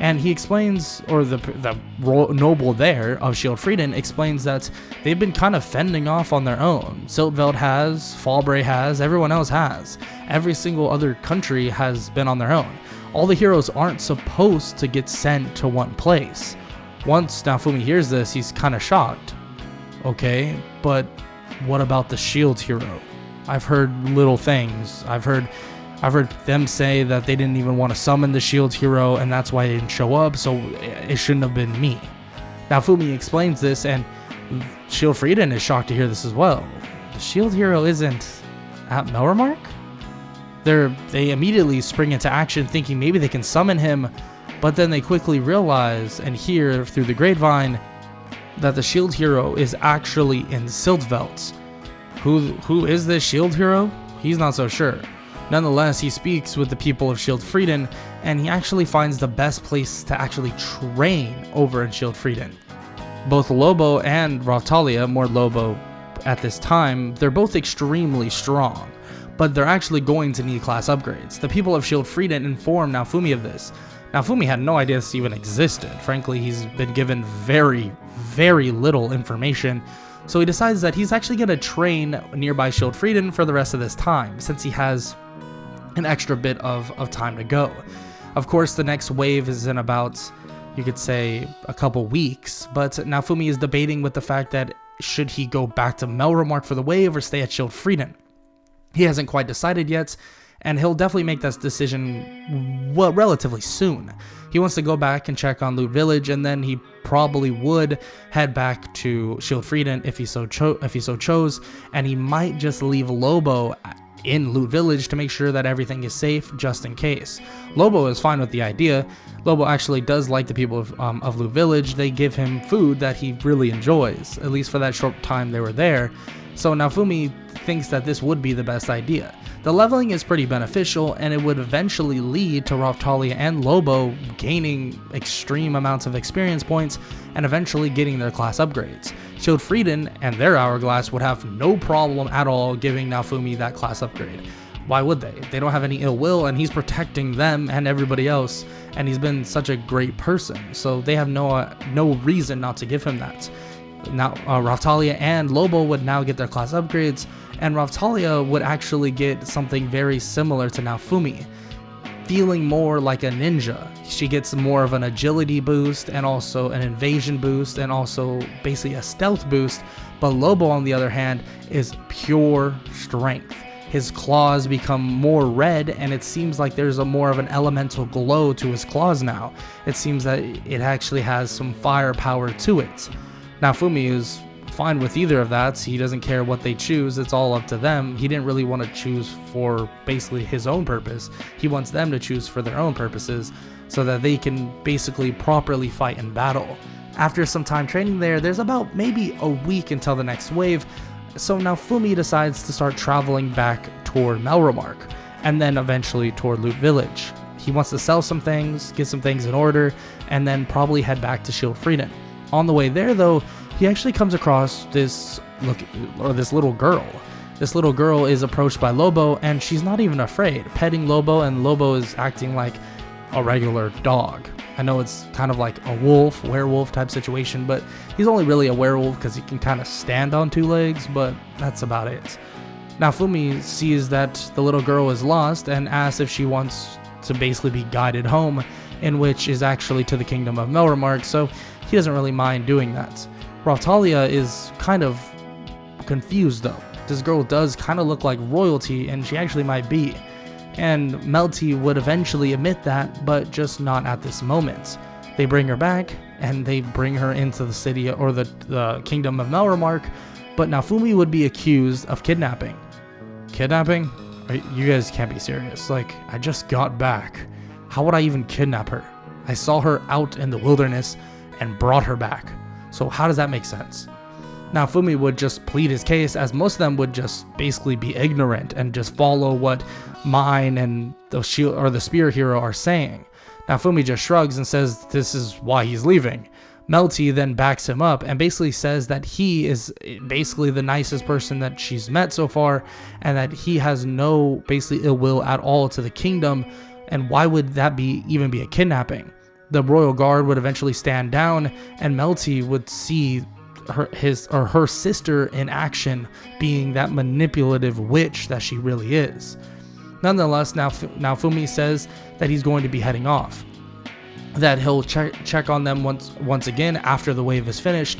And he explains, or the noble there of Shield Frieden explains that they've been kind of fending off on their own. Siltveld has, Fallbray has, everyone else has. Every single other country has been on their own. All the heroes aren't supposed to get sent to one place. Once Naofumi hears this, he's kind of shocked. Okay, but what about the Shield hero? I've heard little things. I've heard them say that they didn't even want to summon the Shield hero, and that's why they didn't show up, so it shouldn't have been me. Naofumi explains this, and Shield Frieden is shocked to hear this as well. The Shield hero isn't at Melromark? They immediately spring into action thinking maybe they can summon him, but then they quickly realize and hear through the grapevine that the Shield hero is actually in Siltveld. Who is this Shield hero? He's not so sure. Nonetheless, he speaks with the people of Shield Frieden, and he actually finds the best place to actually train over in Shield Frieden. Both Lobo and Raphtalia, more Lobo at this time, they're both extremely strong, but they're actually going to need class upgrades. The people of Shield Frieden inform Naofumi of this. Naofumi had no idea this even existed. Frankly, he's been given very, very little information, so he decides that he's actually going to train nearby Shield Frieden for the rest of this time, since he has an extra bit of time to go. Of course, the next wave is in about, you could say, a couple weeks, but Naofumi is debating with the fact that should he go back to Melromark for the wave or stay at Shield Frieden. He hasn't quite decided yet, and he'll definitely make that decision relatively soon. He wants to go back and check on Loot Village, and then he probably would head back to Shield Frieden if he so chose, and he might just leave Lobo in Loot Village to make sure that everything is safe just in case. Lobo is fine with the idea. Lobo actually does like the people of Loot Village. They give him food that he really enjoys, at least for that short time they were there. So Naofumi thinks that this would be the best idea. The leveling is pretty beneficial, and it would eventually lead to Raphtalia and Lobo gaining extreme amounts of experience points and eventually getting their class upgrades. Shield Frieden and their Hourglass would have no problem at all giving Naofumi that class upgrade. Why would they? They don't have any ill will, and he's protecting them and everybody else, and he's been such a great person, so they have no reason not to give him that. Now, Raphtalia and Lobo would now get their class upgrades, and Raphtalia would actually get something very similar to Naofumi, feeling more like a ninja. She gets more of an agility boost and also an invasion boost and also basically a stealth boost, but Lobo on the other hand is pure strength. His claws become more red, and it seems like there's more of an elemental glow to his claws now. It seems that it actually has some firepower to it. Naofumi is fine with either of that. He doesn't care what they choose. It's all up to them. He didn't really want to choose for basically his own purpose. He wants them to choose for their own purposes so that they can basically properly fight in battle. After some time training there, there's about maybe a week until the next wave. So Naofumi decides to start traveling back toward Melromark and then eventually toward Loot Village. He wants to sell some things, get some things in order, and then probably head back to Shield Frieden. On the way there, though, he actually comes across this little girl. This little girl is approached by Lobo, and she's not even afraid, petting Lobo, and Lobo is acting like a regular dog. I know it's kind of like a werewolf type situation, but he's only really a werewolf because he can kind of stand on two legs, but that's about it. Naofumi sees that the little girl is lost and asks if she wants to basically be guided home, in which is actually to the kingdom of Melromark, so he doesn't really mind doing that. Raphtalia is kind of confused though. This girl does kind of look like royalty, and she actually might be. And Melty would eventually admit that, but just not at this moment. They bring her back, and they bring her into the city, or the kingdom of Melromark, but Naofumi would be accused of kidnapping. Kidnapping? You guys can't be serious. Like, I just got back. How would I even kidnap her? I saw her out in the wilderness and brought her back. So how does that make sense? Naofumi would just plead his case, as most of them would just basically be ignorant and just follow what Mine and the shield or the spear hero are saying. Naofumi just shrugs and says this is why he's leaving. Melty then backs him up and basically says that he is basically the nicest person that she's met so far, and that he has no basically ill will at all to the kingdom, and why would that even be a kidnapping? The royal guard would eventually stand down, and Melty would see her sister in action, being that manipulative witch that she really is. Nonetheless, Naofumi says that he's going to be heading off, that he'll check on them once again after the wave is finished,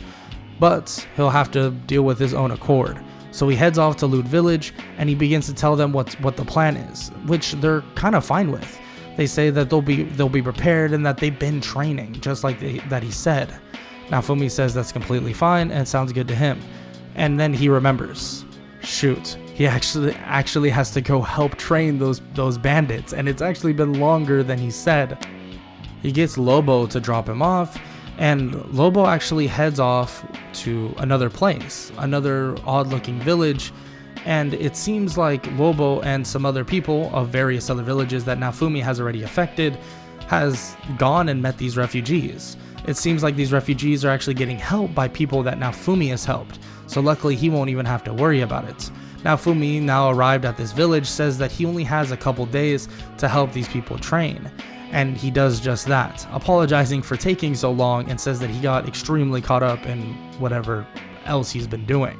but he'll have to deal with his own accord. So he heads off to Loot Village, and he begins to tell them what the plan is, which they're kind of fine with. They say that they'll be prepared and that they've been training, just like that he said. Naofumi says that's completely fine and sounds good to him. And then he remembers. Shoot, he actually has to go help train those bandits, and it's actually been longer than he said. He gets Lobo to drop him off, and Lobo actually heads off to another place, another odd-looking village, and it seems like Lobo and some other people of various other villages that Naofumi has already affected has gone and met these refugees. It seems like these refugees are actually getting help by people that Naofumi has helped, so luckily he won't even have to worry about it. Naofumi, now arrived at this village, says that he only has a couple days to help these people train, and he does just that, apologizing for taking so long, and says that he got extremely caught up in whatever else he's been doing.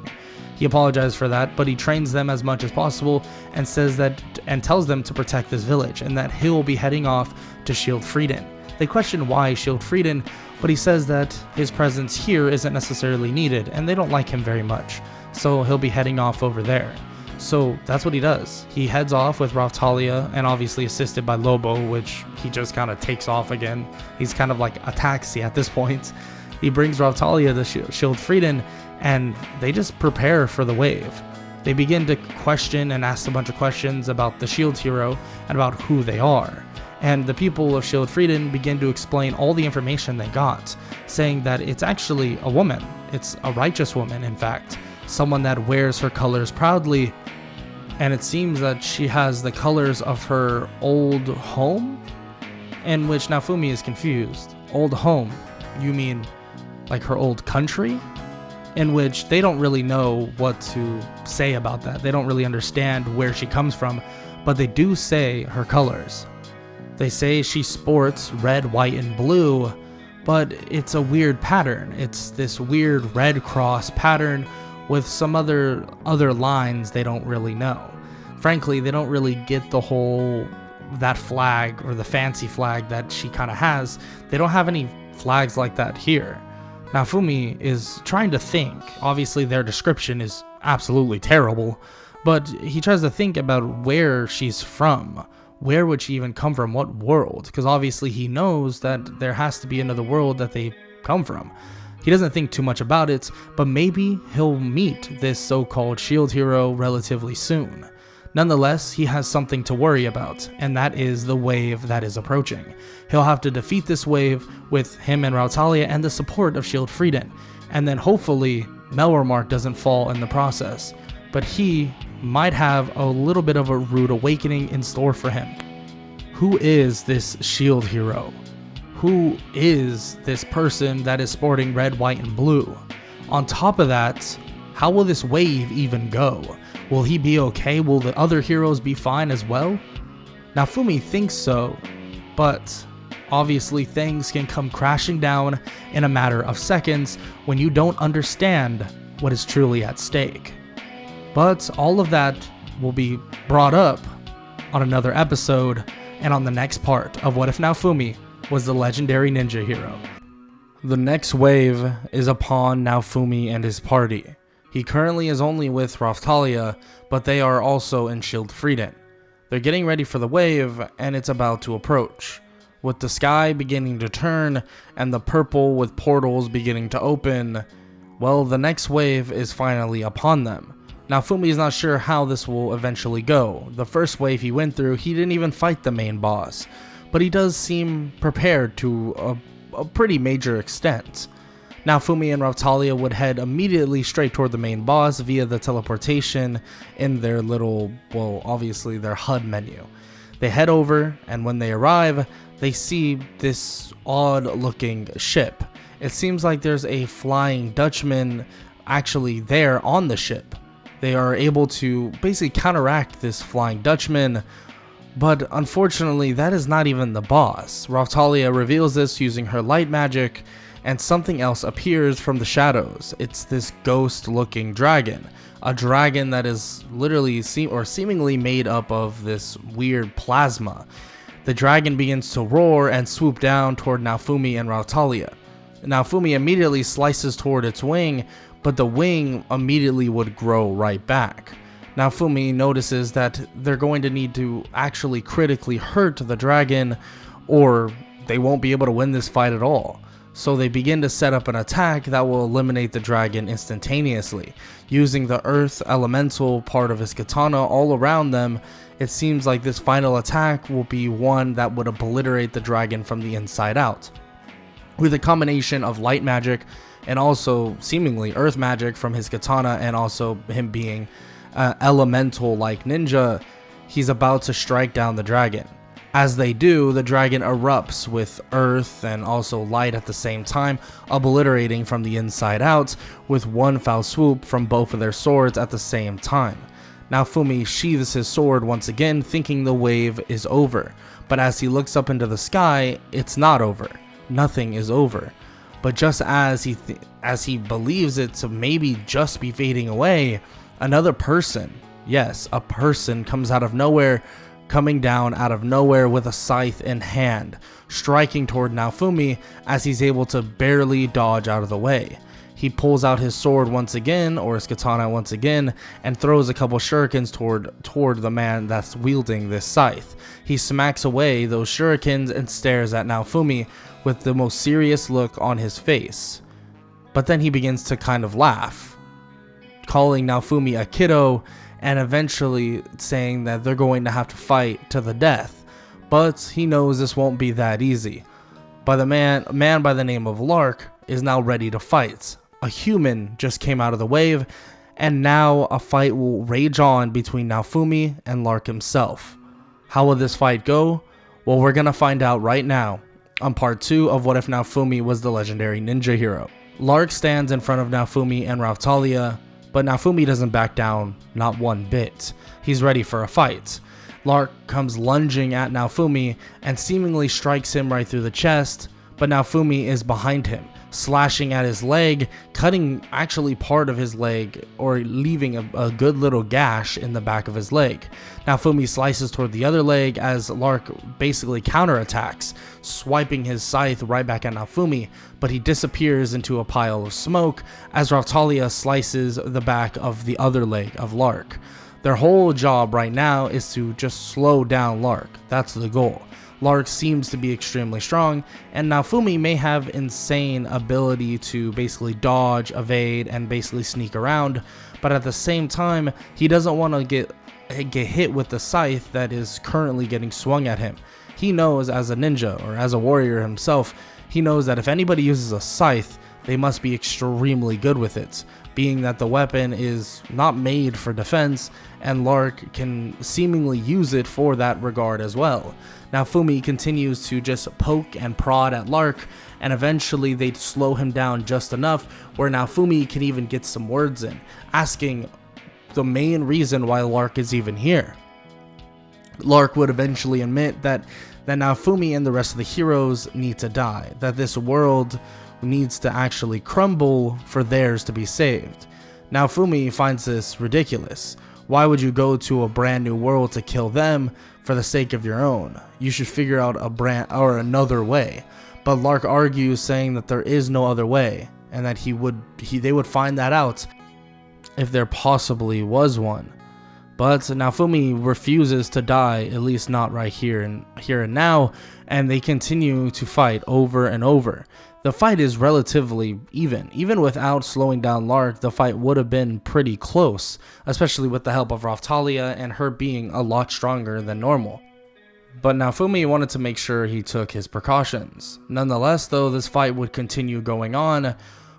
He apologizes for that, but he trains them as much as possible and tells them to protect this village, and that he'll be heading off to shield Frieden. They question why shield Frieden, but he says that his presence here isn't necessarily needed, and they don't like him very much, so he'll be heading off over there. So that's what he does. He heads off with Raphtalia, and obviously assisted by Lobo, which he just kind of takes off again. He's kind of like a taxi at this point. He brings Raphtalia to shield Frieden, and they just prepare for the wave. They begin to question and ask a bunch of questions about the shield hero and about who they are. And the people of Shield Frieden begin to explain all the information they got, saying that it's actually a woman. It's a righteous woman, in fact. Someone that wears her colors proudly. And it seems that she has the colors of her old home? In which Naofumi is confused. Old home? You mean like her old country? In which they don't really know what to say about that. They don't really understand where she comes from, but they do say her colors. They say she sports red, white, and blue, but it's a weird pattern. It's this weird red cross pattern with some other lines they don't really know. Frankly, they don't really get that flag or the fancy flag that she kind of has. They don't have any flags like that here. Naofumi is trying to think. Obviously, their description is absolutely terrible, but he tries to think about where she's from. Where would she even come from? What world? Because obviously he knows that there has to be another world that they come from. He doesn't think too much about it, but maybe he'll meet this so-called shield hero relatively soon. Nonetheless, he has something to worry about, and that is the wave that is approaching. He'll have to defeat this wave with him and Raphtalia and the support of Shield Frieden, and then hopefully Melromark doesn't fall in the process. But he might have a little bit of a rude awakening in store for him. Who is this shield hero? Who is this person that is sporting red, white, and blue? On top of that, how will this wave even go? Will he be okay? Will the other heroes be fine as well? Naofumi thinks so, but obviously things can come crashing down in a matter of seconds when you don't understand what is truly at stake. But all of that will be brought up on another episode and on the next part of What If Naofumi was the legendary ninja hero. The next wave is upon Naofumi and his party. He currently is only with Raphtalia, but they are also in Shield Frieden. They're getting ready for the wave, and it's about to approach. With the sky beginning to turn, and the purple with portals beginning to open, well, the next wave is finally upon them. Naofumi is not sure how this will eventually go. The first wave he went through, he didn't even fight the main boss, but he does seem prepared to a pretty major extent. Naofumi and Raphtalia would head immediately straight toward the main boss via the teleportation in their little, well, obviously their HUD menu. They head over, and when they arrive, they see this odd looking ship. It seems like there's a Flying Dutchman actually there on the ship. They are able to basically counteract this Flying Dutchman, but unfortunately that is not even the boss. Raphtalia reveals this using her light magic, and something else appears from the shadows. It's this ghost looking dragon. A dragon that is literally seemingly made up of this weird plasma. The dragon begins to roar and swoop down toward Naofumi and Raphtalia. Naofumi immediately slices toward its wing, but the wing immediately would grow right back. Naofumi notices that they're going to need to actually critically hurt the dragon, or they won't be able to win this fight at all. So they begin to set up an attack that will eliminate the dragon instantaneously. Using the earth elemental part of his katana all around them, it seems like this final attack will be one that would obliterate the dragon from the inside out. With a combination of light magic and also seemingly earth magic from his katana, and also him being elemental like ninja, he's about to strike down the dragon. As they do, the dragon erupts with earth and also light at the same time, obliterating from the inside out with one foul swoop from both of their swords at the same time. Naofumi sheathes his sword once again, thinking the wave is over, but as he looks up into the sky, it's not over. Nothing is over. But just as he believes it to maybe just be fading away, another person, yes, a person comes out of nowhere, coming down out of nowhere with a scythe in hand, striking toward Naofumi as he's able to barely dodge out of the way. He pulls out his sword once again, or his katana once again, and throws a couple shurikens toward the man that's wielding this scythe. He smacks away those shurikens and stares at Naofumi with the most serious look on his face. But then he begins to kind of laugh, calling Naofumi a kiddo, and eventually saying that they're going to have to fight to the death. But he knows this won't be that easy. But a man by the name of Lark is now ready to fight. A human just came out of the wave, and now a fight will rage on between Naofumi and Lark himself. How will this fight go? Well, we're gonna find out right now on part 2 of What If Naofumi was the legendary ninja hero. Lark stands in front of Naofumi and Raphtalia, but Naofumi doesn't back down, not one bit. He's ready for a fight. Lark comes lunging at Naofumi and seemingly strikes him right through the chest, but Naofumi is behind him, slashing at his leg, cutting actually part of his leg, or leaving a good little gash in the back of his leg. Naofumi slices toward the other leg as Lark basically counterattacks, swiping his scythe right back at Naofumi, but he disappears into a pile of smoke as Raphtalia slices the back of the other leg of Lark. Their whole job right now is to just slow down Lark. That's the goal. Lark seems to be extremely strong, and Naofumi may have insane ability to basically dodge, evade, and basically sneak around, but at the same time, he doesn't want to get hit with the scythe that is currently getting swung at him. He knows, as a ninja, or as a warrior himself, he knows that if anybody uses a scythe, they must be extremely good with it, being that the weapon is not made for defense, and Lark can seemingly use it for that regard as well. Naofumi continues to just poke and prod at Lark, and eventually they slow him down just enough where Naofumi can even get some words in, asking the main reason why Lark is even here. Lark would eventually admit that Naofumi and the rest of the heroes need to die, that this world needs to actually crumble for theirs to be saved. Naofumi finds this ridiculous. Why would you go to a brand new world to kill them for the sake of your own? You should figure out another way. But Lark argues, saying that there is no other way, and that they would find that out if there possibly was one. But Naofumi refuses to die, at least not right here and now, and they continue to fight over and over. The fight is relatively even. Even without slowing down Lark, the fight would have been pretty close, especially with the help of Raphtalia and her being a lot stronger than normal. But Naofumi wanted to make sure he took his precautions. Nonetheless, though, this fight would continue going on,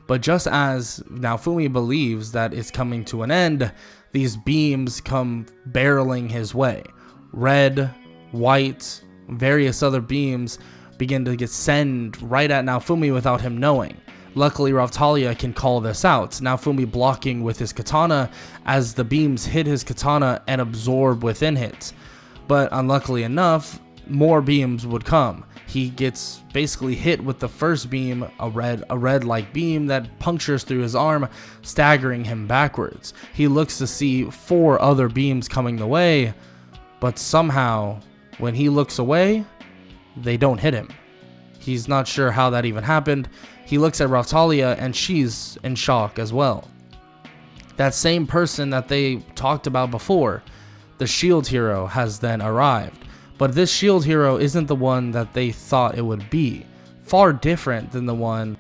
but just as Naofumi believes that it's coming to an end, these beams come barreling his way. Red, white, various other beams begin to get sent right at Naofumi without him knowing. Luckily, Raphtalia can call this out, Naofumi blocking with his katana as the beams hit his katana and absorb within it. But unluckily enough, more beams would come. He gets basically hit with the first beam, a red-like beam that punctures through his arm, staggering him backwards. He looks to see 4 other beams coming the way, but somehow, when he looks away, they don't hit him. He's not sure how that even happened. He looks at Raphtalia and she's in shock as well. That same person that they talked about before, the shield hero, has then arrived. But this shield hero isn't the one that they thought it would be. Far different than the one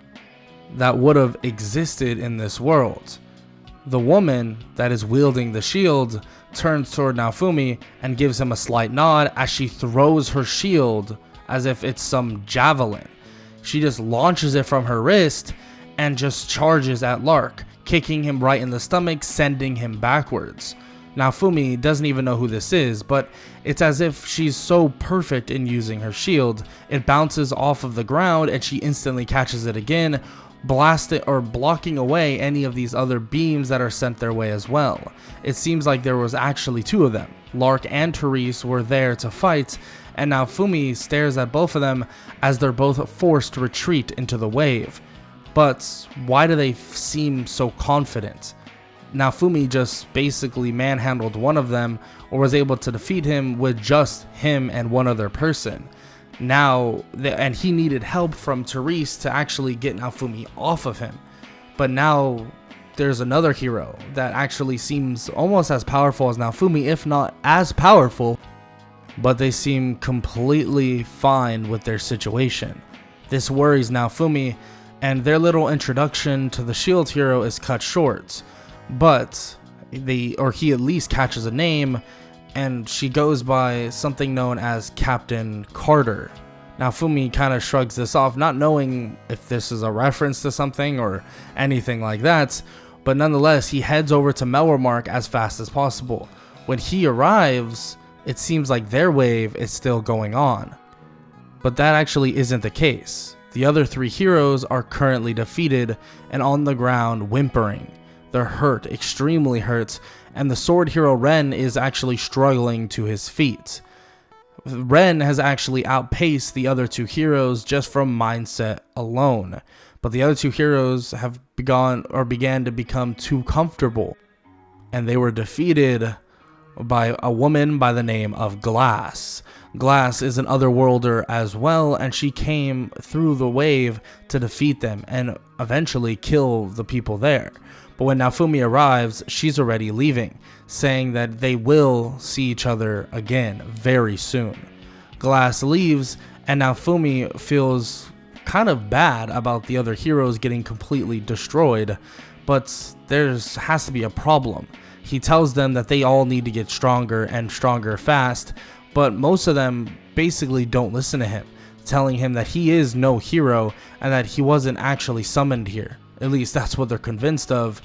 that would have existed in this world. The woman that is wielding the shield turns toward Naofumi and gives him a slight nod as she throws her shield as if it's some javelin. She just launches it from her wrist and just charges at Lark, kicking him right in the stomach, sending him backwards. Naofumi doesn't even know who this is, but it's as if she's so perfect in using her shield. It bounces off of the ground and she instantly catches it again, blocking away any of these other beams that are sent their way as well. It seems like there was actually 2 of them. Lark and Therese were there to fight, and Naofumi stares at both of them as they're both forced to retreat into the wave. But why do they seem so confident? Naofumi just basically manhandled one of them, or was able to defeat him with just him and one other person. And he needed help from Therese to actually get Naofumi off of him. But now there's another hero that actually seems almost as powerful as Naofumi, if not as powerful, but they seem completely fine with their situation. This worries Naofumi, and their little introduction to the shield hero is cut short. But he at least catches a name, and she goes by something known as Captain Carter. Naofumi kind of shrugs this off, not knowing if this is a reference to something or anything like that, but nonetheless, he heads over to Melromark as fast as possible. When he arrives, it seems like their wave is still going on. But that actually isn't the case. The other 3 heroes are currently defeated and on the ground whimpering. They're hurt, extremely hurt, and the sword hero Ren is actually struggling to his feet. Ren has actually outpaced the other 2 heroes just from mindset alone, but the other 2 heroes have began to become too comfortable, and they were defeated by a woman by the name of Glass. Glass is an otherworlder as well, and she came through the wave to defeat them and eventually kill the people there. But when Naofumi arrives, she's already leaving, saying that they will see each other again very soon. Glass leaves, and Naofumi feels kind of bad about the other heroes getting completely destroyed, but there has to be a problem. He tells them that they all need to get stronger and stronger fast, but most of them basically don't listen to him, telling him that he is no hero and that he wasn't actually summoned here. At least that's what they're convinced of,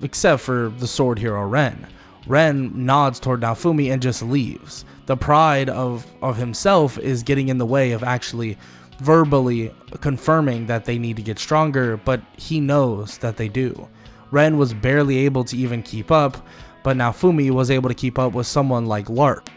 except for the sword hero Ren. Ren nods toward Naofumi and just leaves. The pride of himself is getting in the way of actually verbally confirming that they need to get stronger, but he knows that they do. Ren was barely able to even keep up, but Naofumi was able to keep up with someone like Lark.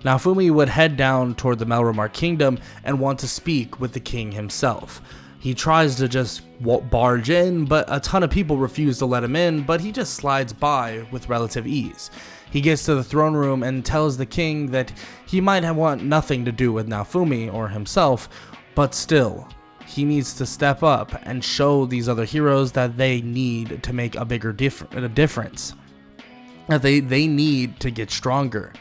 Naofumi would head down toward the Melromark Kingdom and want to speak with the king himself. He tries to just barge in, but a ton of people refuse to let him in, but he just slides by with relative ease. He gets to the throne room and tells the king that he might want nothing to do with Naofumi or himself, but still, he needs to step up and show these other heroes that they need to make a bigger difference. That they need to get stronger.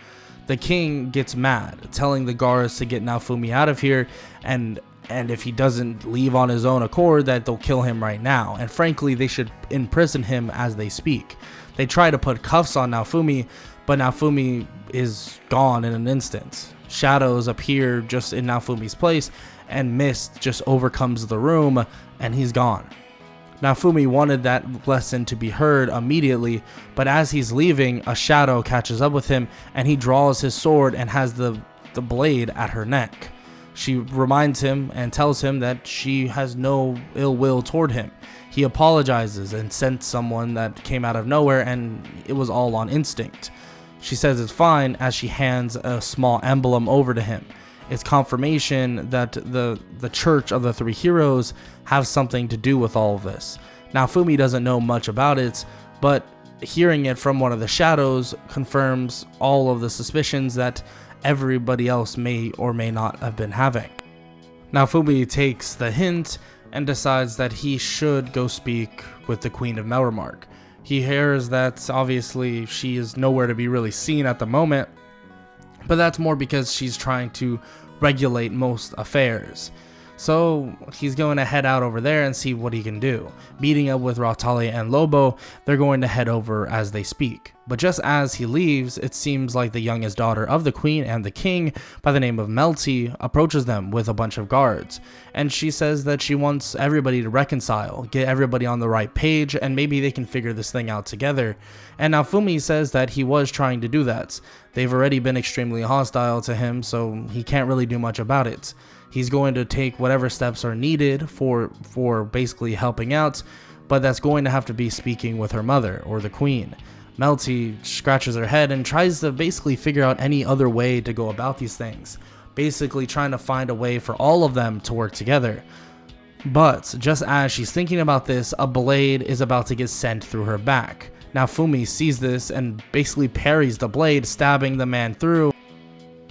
The king gets mad, telling the guards to get Naofumi out of here, and if he doesn't leave on his own accord, that they'll kill him right now. And frankly, they should imprison him as they speak. They try to put cuffs on Naofumi, but Naofumi is gone in an instant. Shadows appear just in Naofumi's place, and mist just overcomes the room, and he's gone. Naofumi wanted that lesson to be heard immediately, but as he's leaving, a shadow catches up with him, and he draws his sword and has the blade at her neck. She reminds him and tells him that she has no ill will toward him. He apologizes and sent someone that came out of nowhere, and it was all on instinct. She says it's fine as she hands a small emblem over to him. It's confirmation that the Church of the Three Heroes have something to do with all of this. Naofumi doesn't know much about it, but hearing it from one of the shadows confirms all of the suspicions that everybody else may or may not have been having. Naofumi takes the hint and decides that he should go speak with the Queen of Melremark. He hears that obviously she is nowhere to be really seen at the moment, but that's more because she's trying to regulate most affairs. So he's going to head out over there and see what he can do. Meeting up with Raphtalia and Lobo, they're going to head over as they speak. But just as he leaves, it seems like the youngest daughter of the queen and the king, by the name of Melty, approaches them with a bunch of guards. And she says that she wants everybody to reconcile, get everybody on the right page, and maybe they can figure this thing out together. And Naofumi says that he was trying to do that. They've already been extremely hostile to him, so he can't really do much about it. He's going to take whatever steps are needed for basically helping out, but that's going to have to be speaking with her mother, or the queen. Melty scratches her head and tries to basically figure out any other way to go about these things, basically trying to find a way for all of them to work together. But just as she's thinking about this, a blade is about to get sent through her back. Naofumi sees this and basically parries the blade, stabbing the man through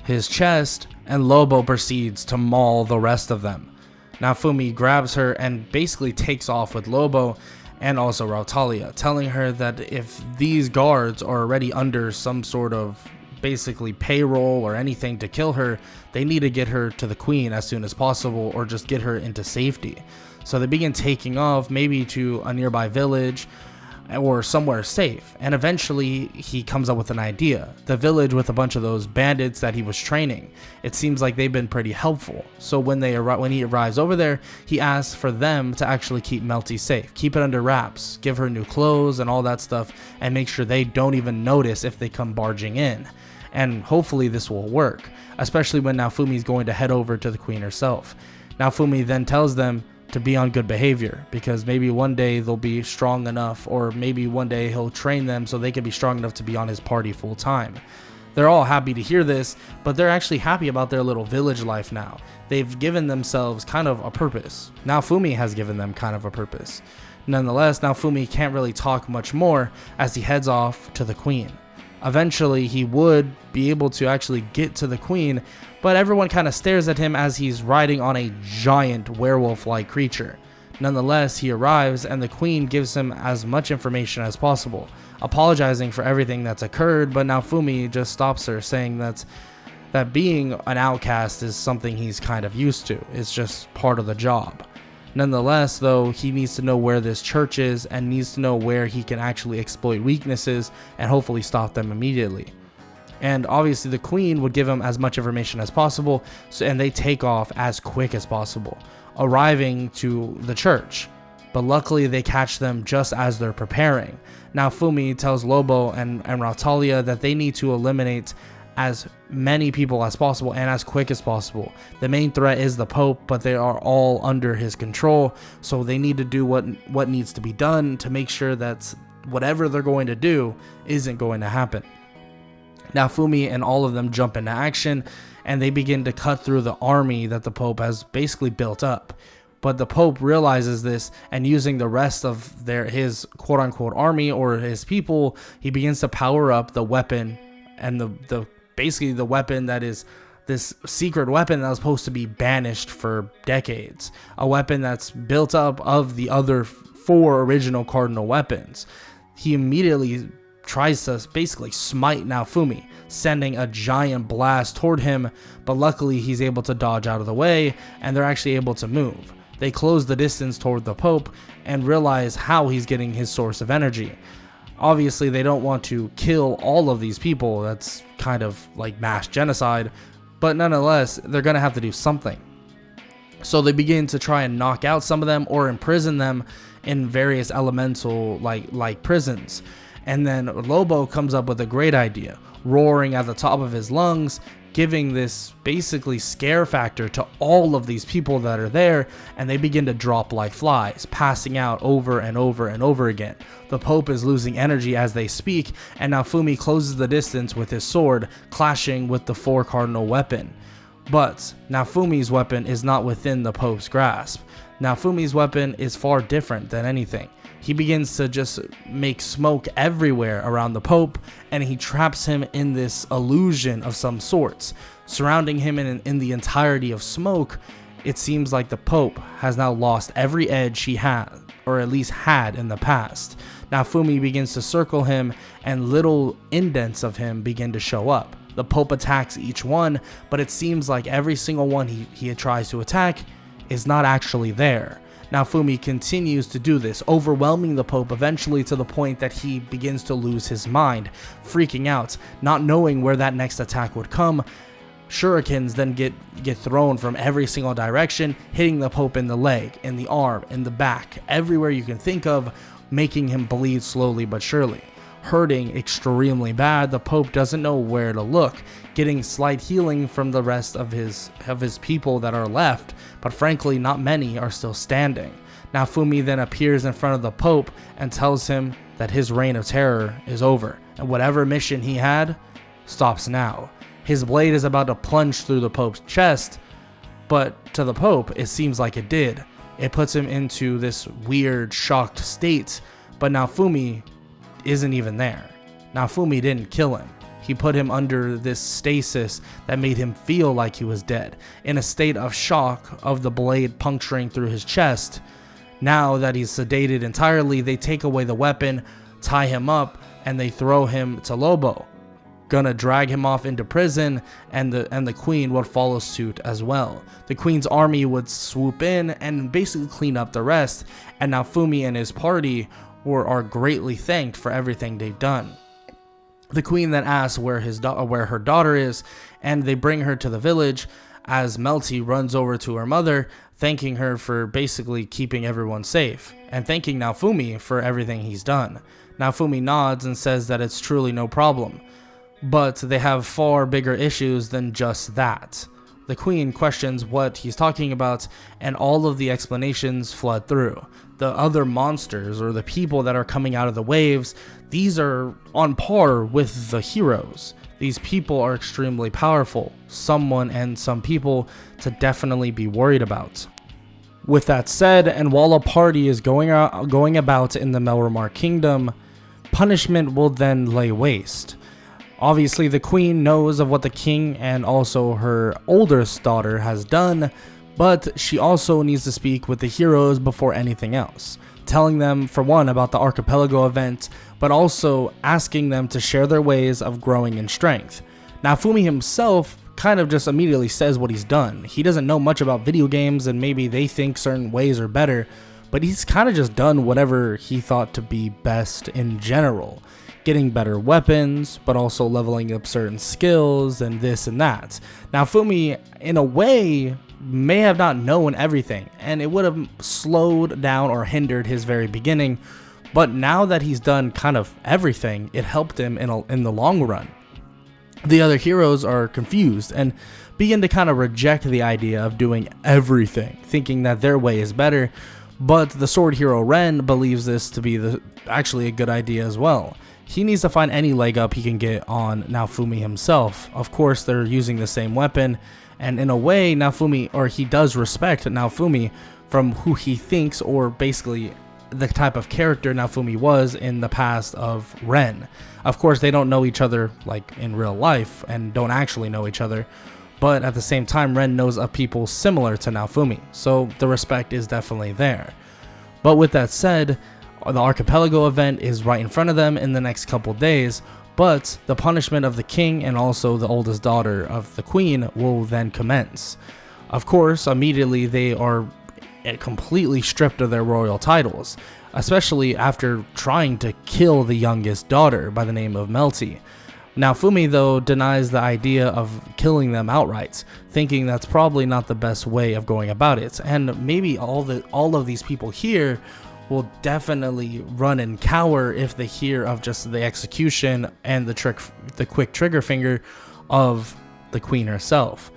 his chest, and Lobo proceeds to maul the rest of them. Naofumi grabs her and basically takes off with Lobo and also Raphtalia, telling her that if these guards are already under some sort of basically payroll or anything to kill her, they need to get her to the queen as soon as possible or just get her into safety. So they begin taking off, maybe to a nearby village or somewhere safe, and eventually he comes up with an idea. The village with a bunch of those bandits that he was training, it seems like they've been pretty helpful. So when he arrives over there, he asks for them to actually keep Melty safe, keep it under wraps, give her new clothes and all that stuff, and make sure they don't even notice if they come barging in. And hopefully this will work, especially when Naofumi is going to head over to the queen herself. Naofumi then tells them to be on good behavior, because maybe one day they'll be strong enough, or maybe one day he'll train them so they can be strong enough to be on his party full time. They're all happy to hear this, but they're actually happy about their little village life now. They've given themselves kind of a purpose. Naofumi has given them kind of a purpose. Nonetheless, Naofumi can't really talk much more as he heads off to the queen. Eventually, he would be able to actually get to the queen, but everyone kind of stares at him as he's riding on a giant werewolf-like creature. Nonetheless, he arrives and the queen gives him as much information as possible, apologizing for everything that's occurred, but Naofumi just stops her, saying that being an outcast is something he's kind of used to. It's just part of the job. Nonetheless, though, he needs to know where this church is and needs to know where he can actually exploit weaknesses and hopefully stop them immediately. And obviously the queen would give him as much information as possible, and they take off as quick as possible, arriving to the church. But luckily they catch them just as they're preparing. Naofumi tells Lobo and Raphtalia that they need to eliminate as many people as possible and as quick as possible. The main threat is the Pope, but they are all under his control, so they need to do what needs to be done to make sure that whatever they're going to do isn't going to happen. Naofumi and all of them jump into action, and they begin to cut through the army that the Pope has basically built up. But the Pope realizes this, and using the rest of his quote-unquote army or his people, he begins to power up the weapon, and the basically the weapon that is this secret weapon that was supposed to be banished for decades. A weapon that's built up of the other 4 original cardinal weapons. He immediately tries to basically smite Naofumi, sending a giant blast toward him, but luckily he's able to dodge out of the way, and they're actually able to move. They close the distance toward the Pope and realize how he's getting his source of energy. Obviously, they don't want to kill all of these people. That's kind of like mass genocide, but nonetheless, they're going to have to do something. So they begin to try and knock out some of them or imprison them in various elemental like prisons. And then Lobo comes up with a great idea, roaring at the top of his lungs, giving this basically scare factor to all of these people that are there, and they begin to drop like flies, passing out over and over and over again. The Pope is losing energy as they speak, and Naofumi closes the distance with his sword, clashing with the 4 cardinal weapon. But Naofumi's weapon is not within the Pope's grasp. Naofumi's weapon is far different than anything. He begins to just make smoke everywhere around the Pope, and he traps him in this illusion of some sorts. Surrounding him in the entirety of smoke, it seems like the Pope has now lost every edge he had, or at least had in the past. Naofumi begins to circle him, and little indents of him begin to show up. The Pope attacks each one, but it seems like every single one he tries to attack is not actually there. Naofumi continues to do this, overwhelming the Pope eventually to the point that he begins to lose his mind, freaking out, not knowing where that next attack would come. Shurikens then get thrown from every single direction, hitting the Pope in the leg, in the arm, in the back, everywhere you can think of, making him bleed slowly but surely. Hurting extremely bad, the Pope doesn't know where to look, getting slight healing from the rest of his people that are left, but frankly not many are still standing. Naofumi then appears in front of the Pope and tells him that his reign of terror is over, and whatever mission he had stops now. His blade is about to plunge through the Pope's chest, but to the Pope it seems like it did. It puts him into this weird, shocked state, but Naofumi isn't even there. Naofumi didn't kill him. He put him under this stasis that made him feel like he was dead, in a state of shock of the blade puncturing through his chest. Now that he's sedated entirely, they take away the weapon, tie him up, and they throw him to Lobo. Gonna drag him off into prison, and the Queen would follow suit as well. The Queen's army would swoop in and basically clean up the rest, and Naofumi and his party are greatly thanked for everything they've done. The Queen then asks where her daughter is, and they bring her to the village as Melty runs over to her mother, thanking her for basically keeping everyone safe, and thanking Naofumi for everything he's done. Naofumi nods and says that it's truly no problem, but they have far bigger issues than just that. The Queen questions what he's talking about, and all of the explanations flood through. The other monsters, or the people that are coming out of the waves, these are on par with the heroes. These people are extremely powerful, some people to definitely be worried about. With that said, and while a party is going about in the Melromar Kingdom, punishment will then lay waste. Obviously, the Queen knows of what the king and also her oldest daughter has done, but she also needs to speak with the heroes before anything else, telling them, for one, about the archipelago event, but also asking them to share their ways of growing in strength. Naofumi himself kind of just immediately says what he's done. He doesn't know much about video games, and maybe they think certain ways are better, but he's kind of just done whatever he thought to be best in general. Getting better weapons, but also leveling up certain skills and this and that. Naofumi, in a way, may have not known everything, and it would have slowed down or hindered his very beginning, but now that he's done kind of everything, it helped him in the long run. The other heroes are confused and begin to kind of reject the idea of doing everything, thinking that their way is better, but the sword hero Ren believes this to be actually a good idea as well. He needs to find any leg up he can get on Naofumi himself. Of course, they're using the same weapon, And in a way, he does respect Naofumi from who he thinks, or basically the type of character Naofumi was in the past of Ren. Of course, they don't know each other like in real life and don't actually know each other, but at the same time, Ren knows of people similar to Naofumi, so the respect is definitely there. But with that said, the archipelago event is right in front of them in the next couple days, but the punishment of the king and also the oldest daughter of the queen will then commence. Of course, immediately they are completely stripped of their royal titles, especially after trying to kill the youngest daughter by the name of Melty. Naofumi, though, denies the idea of killing them outright, thinking that's probably not the best way of going about it, and maybe all of these people here will definitely run and cower if they hear of just the execution and the quick trigger finger of the queen herself.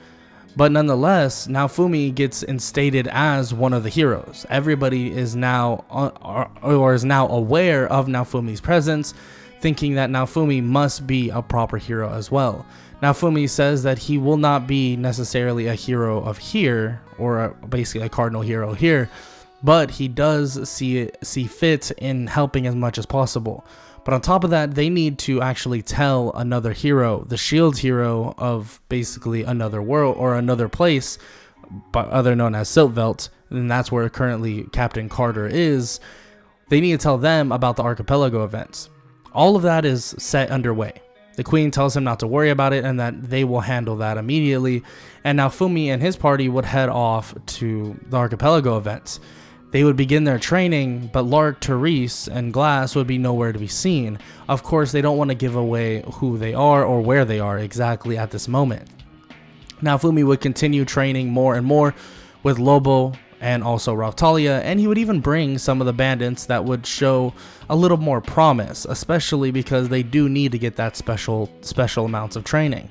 But nonetheless, Naofumi gets instated as one of the heroes. Everybody is now aware of Naofumi's presence, thinking that Naofumi must be a proper hero as well. Naofumi says that he will not be necessarily a hero of here, or basically a cardinal hero here, but he does see fit in helping as much as possible. But on top of that, they need to actually tell another hero, the shield hero of basically another world or another place, but other known as Siltvelt, and that's where currently Captain Carter is. They need to tell them about the archipelago events. All of that is set underway. The queen tells him not to worry about it and that they will handle that immediately, and Naofumi and his party would head off to the archipelago events. They would begin their training, but Lark, Therese, and Glass would be nowhere to be seen. Of course, they don't want to give away who they are or where they are exactly at this moment. Naofumi would continue training more and more with Lobo and also Raphtalia, and he would even bring some of the bandits that would show a little more promise, especially because they do need to get that special amounts of training.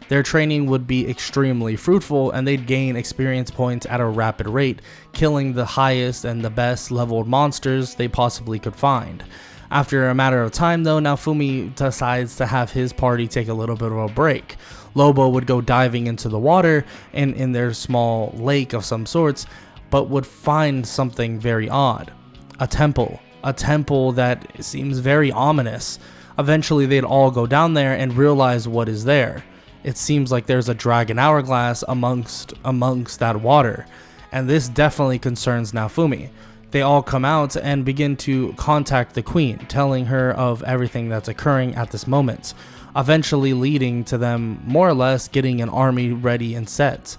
Their training would be extremely fruitful, and they'd gain experience points at a rapid rate, killing the highest and the best leveled monsters they possibly could find. After a matter of time though, Naofumi decides to have his party take a little bit of a break. Lobo would go diving into the water in their small lake of some sorts, but would find something very odd. A temple that seems very ominous. Eventually they'd all go down there and realize what is there. It seems like there's a dragon hourglass amongst that water, and this definitely concerns Naofumi. They all come out and begin to contact the queen, telling her of everything that's occurring at this moment, eventually leading to them more or less getting an army ready and set.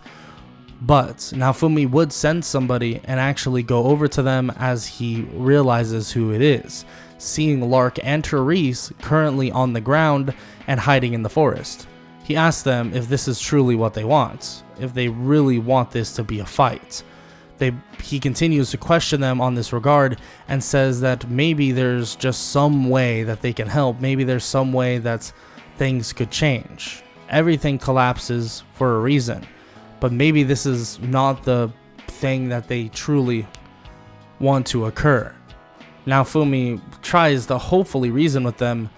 But Naofumi would send somebody and actually go over to them as he realizes who it is, seeing Lark and Therese currently on the ground and hiding in the forest. He asks them if this is truly what they want, if they really want this to be a fight. He continues to question them on this regard and says that maybe there's just some way that they can help, maybe there's some way that things could change. Everything collapses for a reason, but maybe this is not the thing that they truly want to occur. Naofumi tries to hopefully reason with them,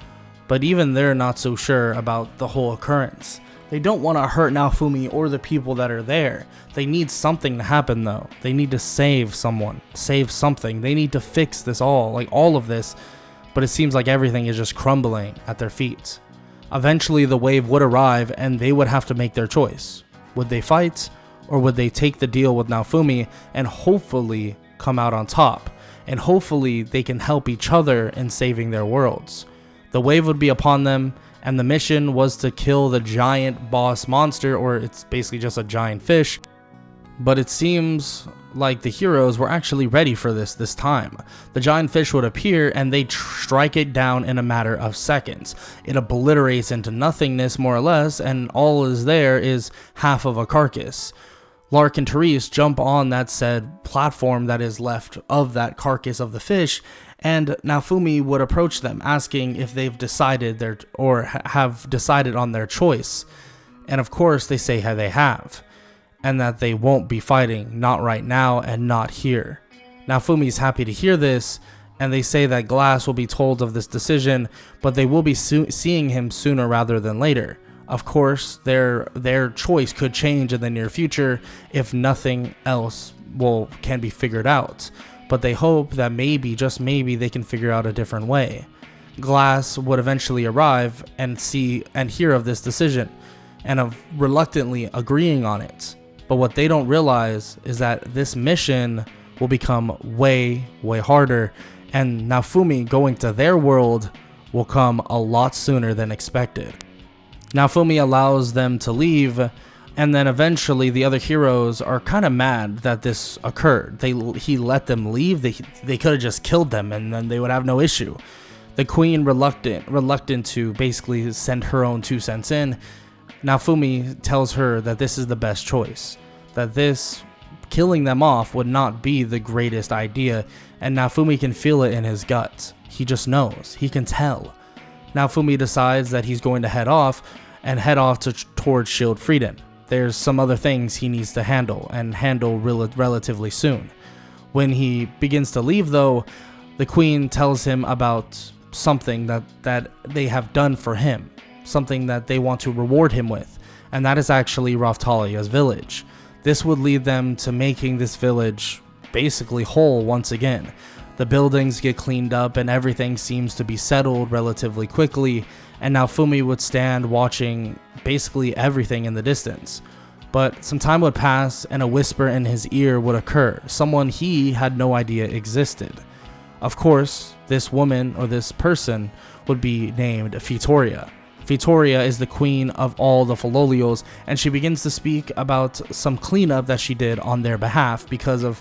but even they're not so sure about the whole occurrence. They don't want to hurt Naofumi or the people that are there. They need something to happen though. They need to save someone, save something. They need to fix this all of this, but it seems like everything is just crumbling at their feet. Eventually the wave would arrive and they would have to make their choice. Would they fight, or would they take the deal with Naofumi and hopefully come out on top? And hopefully they can help each other in saving their worlds. The wave would be upon them, and the mission was to kill the giant boss monster, or it's basically just a giant fish. But it seems like the heroes were actually ready for this time. The giant fish would appear and they'd strike it down in a matter of seconds. It obliterates into nothingness more or less, and all is there is half of a carcass. Lark and Therese jump on that said platform that is left of that carcass of the fish, and Naofumi would approach them, asking if they've decided have decided on their choice. And of course they say how they have, and that they won't be fighting, not right now and not here. Naofumi's happy to hear this, and they say that Glass will be told of this decision, but they will be seeing him sooner rather than later. Of course, their choice could change in the near future if nothing else can be figured out. But they hope that maybe, just maybe, they can figure out a different way. Glass would eventually arrive and see and hear of this decision, and of reluctantly agreeing on it. But what they don't realize is that this mission will become way, way harder, and Naofumi going to their world will come a lot sooner than expected. Naofumi allows them to leave, and then eventually the other heroes are kind of mad that this occurred. He let them leave. They could have just killed them, and then they would have no issue. The queen, reluctant to basically send her own 2 cents in, Naofumi tells her that this is the best choice, that this killing them off would not be the greatest idea, and Naofumi can feel it in his gut. He just knows. He can tell. Naofumi decides that he's going to head off towards Shield Frieden. There's some other things he needs to handle relatively soon. When he begins to leave, though, the queen tells him about something that they have done for him, something that they want to reward him with, and that is actually Raphtalia's village. This would lead them to making this village basically whole once again. The buildings get cleaned up and everything seems to be settled relatively quickly, and Naofumi would stand watching basically everything in the distance. But some time would pass and a whisper in his ear would occur, someone he had no idea existed. Of course, this woman or this person would be named Fitoria. Fitoria is the queen of all the Filolios, and she begins to speak about some cleanup that she did on their behalf because of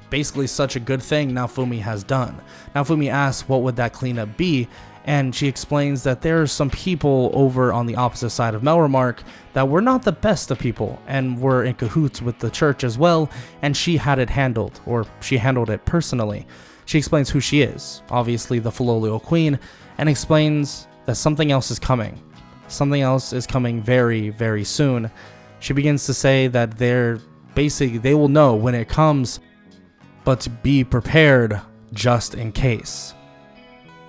basically such a good thing Naofumi has done. Naofumi asks what would that cleanup be, and she explains that there are some people over on the opposite side of Melremark that were not the best of people and were in cahoots with the church as well, and she had it handled, or she handled it personally. She explains who she is, obviously the Filolio queen, and explains that something else is coming. Something else is coming very, very soon. She begins to say that they will know when it comes, but to be prepared just in case.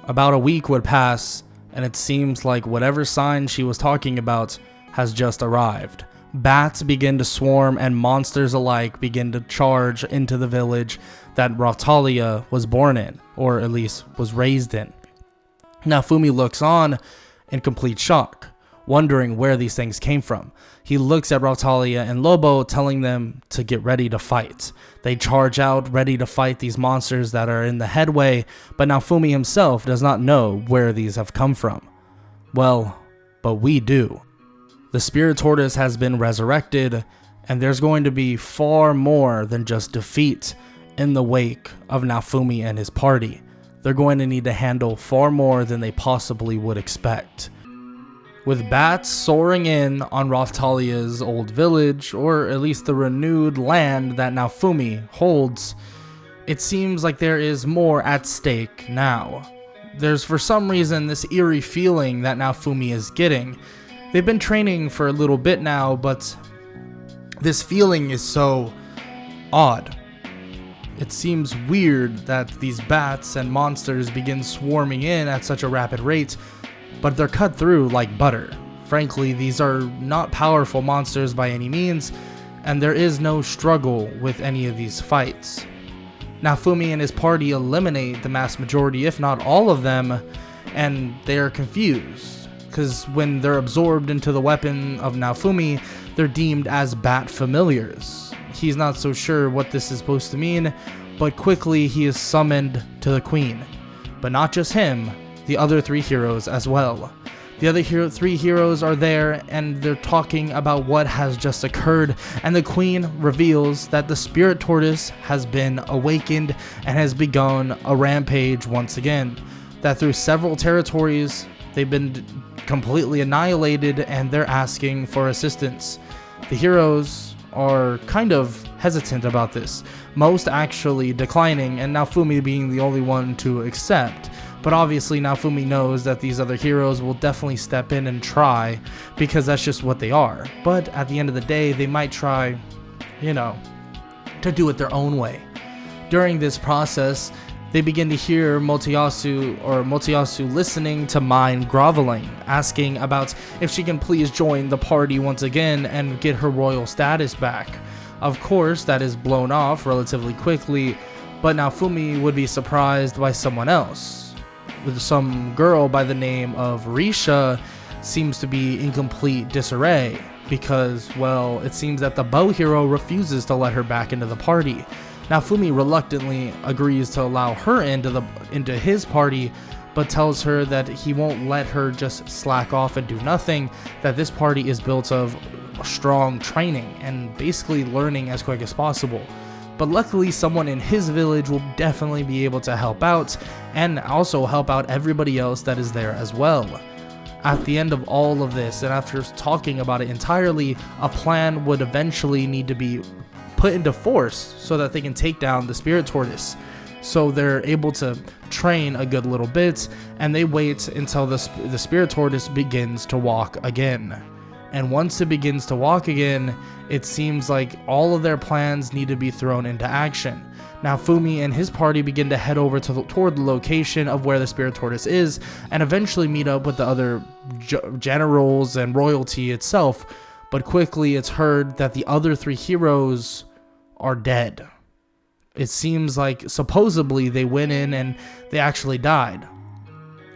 About a week would pass, and it seems like whatever sign she was talking about has just arrived. Bats begin to swarm, and monsters alike begin to charge into the village that Raphtalia was born in, or at least was raised in. Naofumi looks on in complete shock, wondering where these things came from. He looks at Raphtalia and Lobo, telling them to get ready to fight. They charge out, ready to fight these monsters that are in the headway, but Naofumi himself does not know where these have come from. Well, but we do. The spirit tortoise has been resurrected, and there's going to be far more than just defeat in the wake of Naofumi and his party. They're going to need to handle far more than they possibly would expect. With bats soaring in on Raphtalia's old village, or at least the renewed land that Naofumi holds, it seems like there is more at stake now. There's for some reason this eerie feeling that Naofumi is getting. They've been training for a little bit now, but this feeling is so odd. It seems weird that these bats and monsters begin swarming in at such a rapid rate, but they're cut through like butter. Frankly, these are not powerful monsters by any means, and there is no struggle with any of these fights. Naofumi and his party eliminate the mass majority, if not all of them, and they are confused, because when they're absorbed into the weapon of Naofumi, they're deemed as bat familiars. He's not so sure what this is supposed to mean, but quickly he is summoned to the queen. But not just him, the other 3 heroes as well. The other 3 heroes are there, and they're talking about what has just occurred, and the queen reveals that the spirit tortoise has been awakened and has begun a rampage once again. That through several territories, they've been completely annihilated, and they're asking for assistance. The heroes are kind of hesitant about this, most actually declining, and Naofumi being the only one to accept. But obviously Naofumi knows that these other heroes will definitely step in and try, because that's just what they are. But at the end of the day, they might try, to do it their own way. During this process, They begin to hear Motoyasu listening to mine groveling, asking about if she can please join the party once again and get her royal status back. Of course, that is blown off relatively quickly, but Naofumi would be surprised by someone else. Some girl by the name of Risha seems to be in complete disarray because, well, it seems that the bow hero refuses to let her back into the party. Naofumi reluctantly agrees to allow her into his party, but tells her that he won't let her just slack off and do nothing, that this party is built of strong training and basically learning as quick as possible. But luckily someone in his village will definitely be able to help out, and also help out everybody else that is there as well. At the end of all of this, and after talking about it entirely, a plan would eventually need to be put into force so that they can take down the spirit tortoise. So they're able to train a good little bit, and they wait until the spirit tortoise begins to walk again. And once it begins to walk again, it seems like all of their plans need to be thrown into action. Naofumi and his party begin to head over toward the location of where the spirit tortoise is, and eventually meet up with the other generals and royalty itself. But quickly it's heard that the other 3 heroes are dead. It seems like supposedly they went in and they actually died.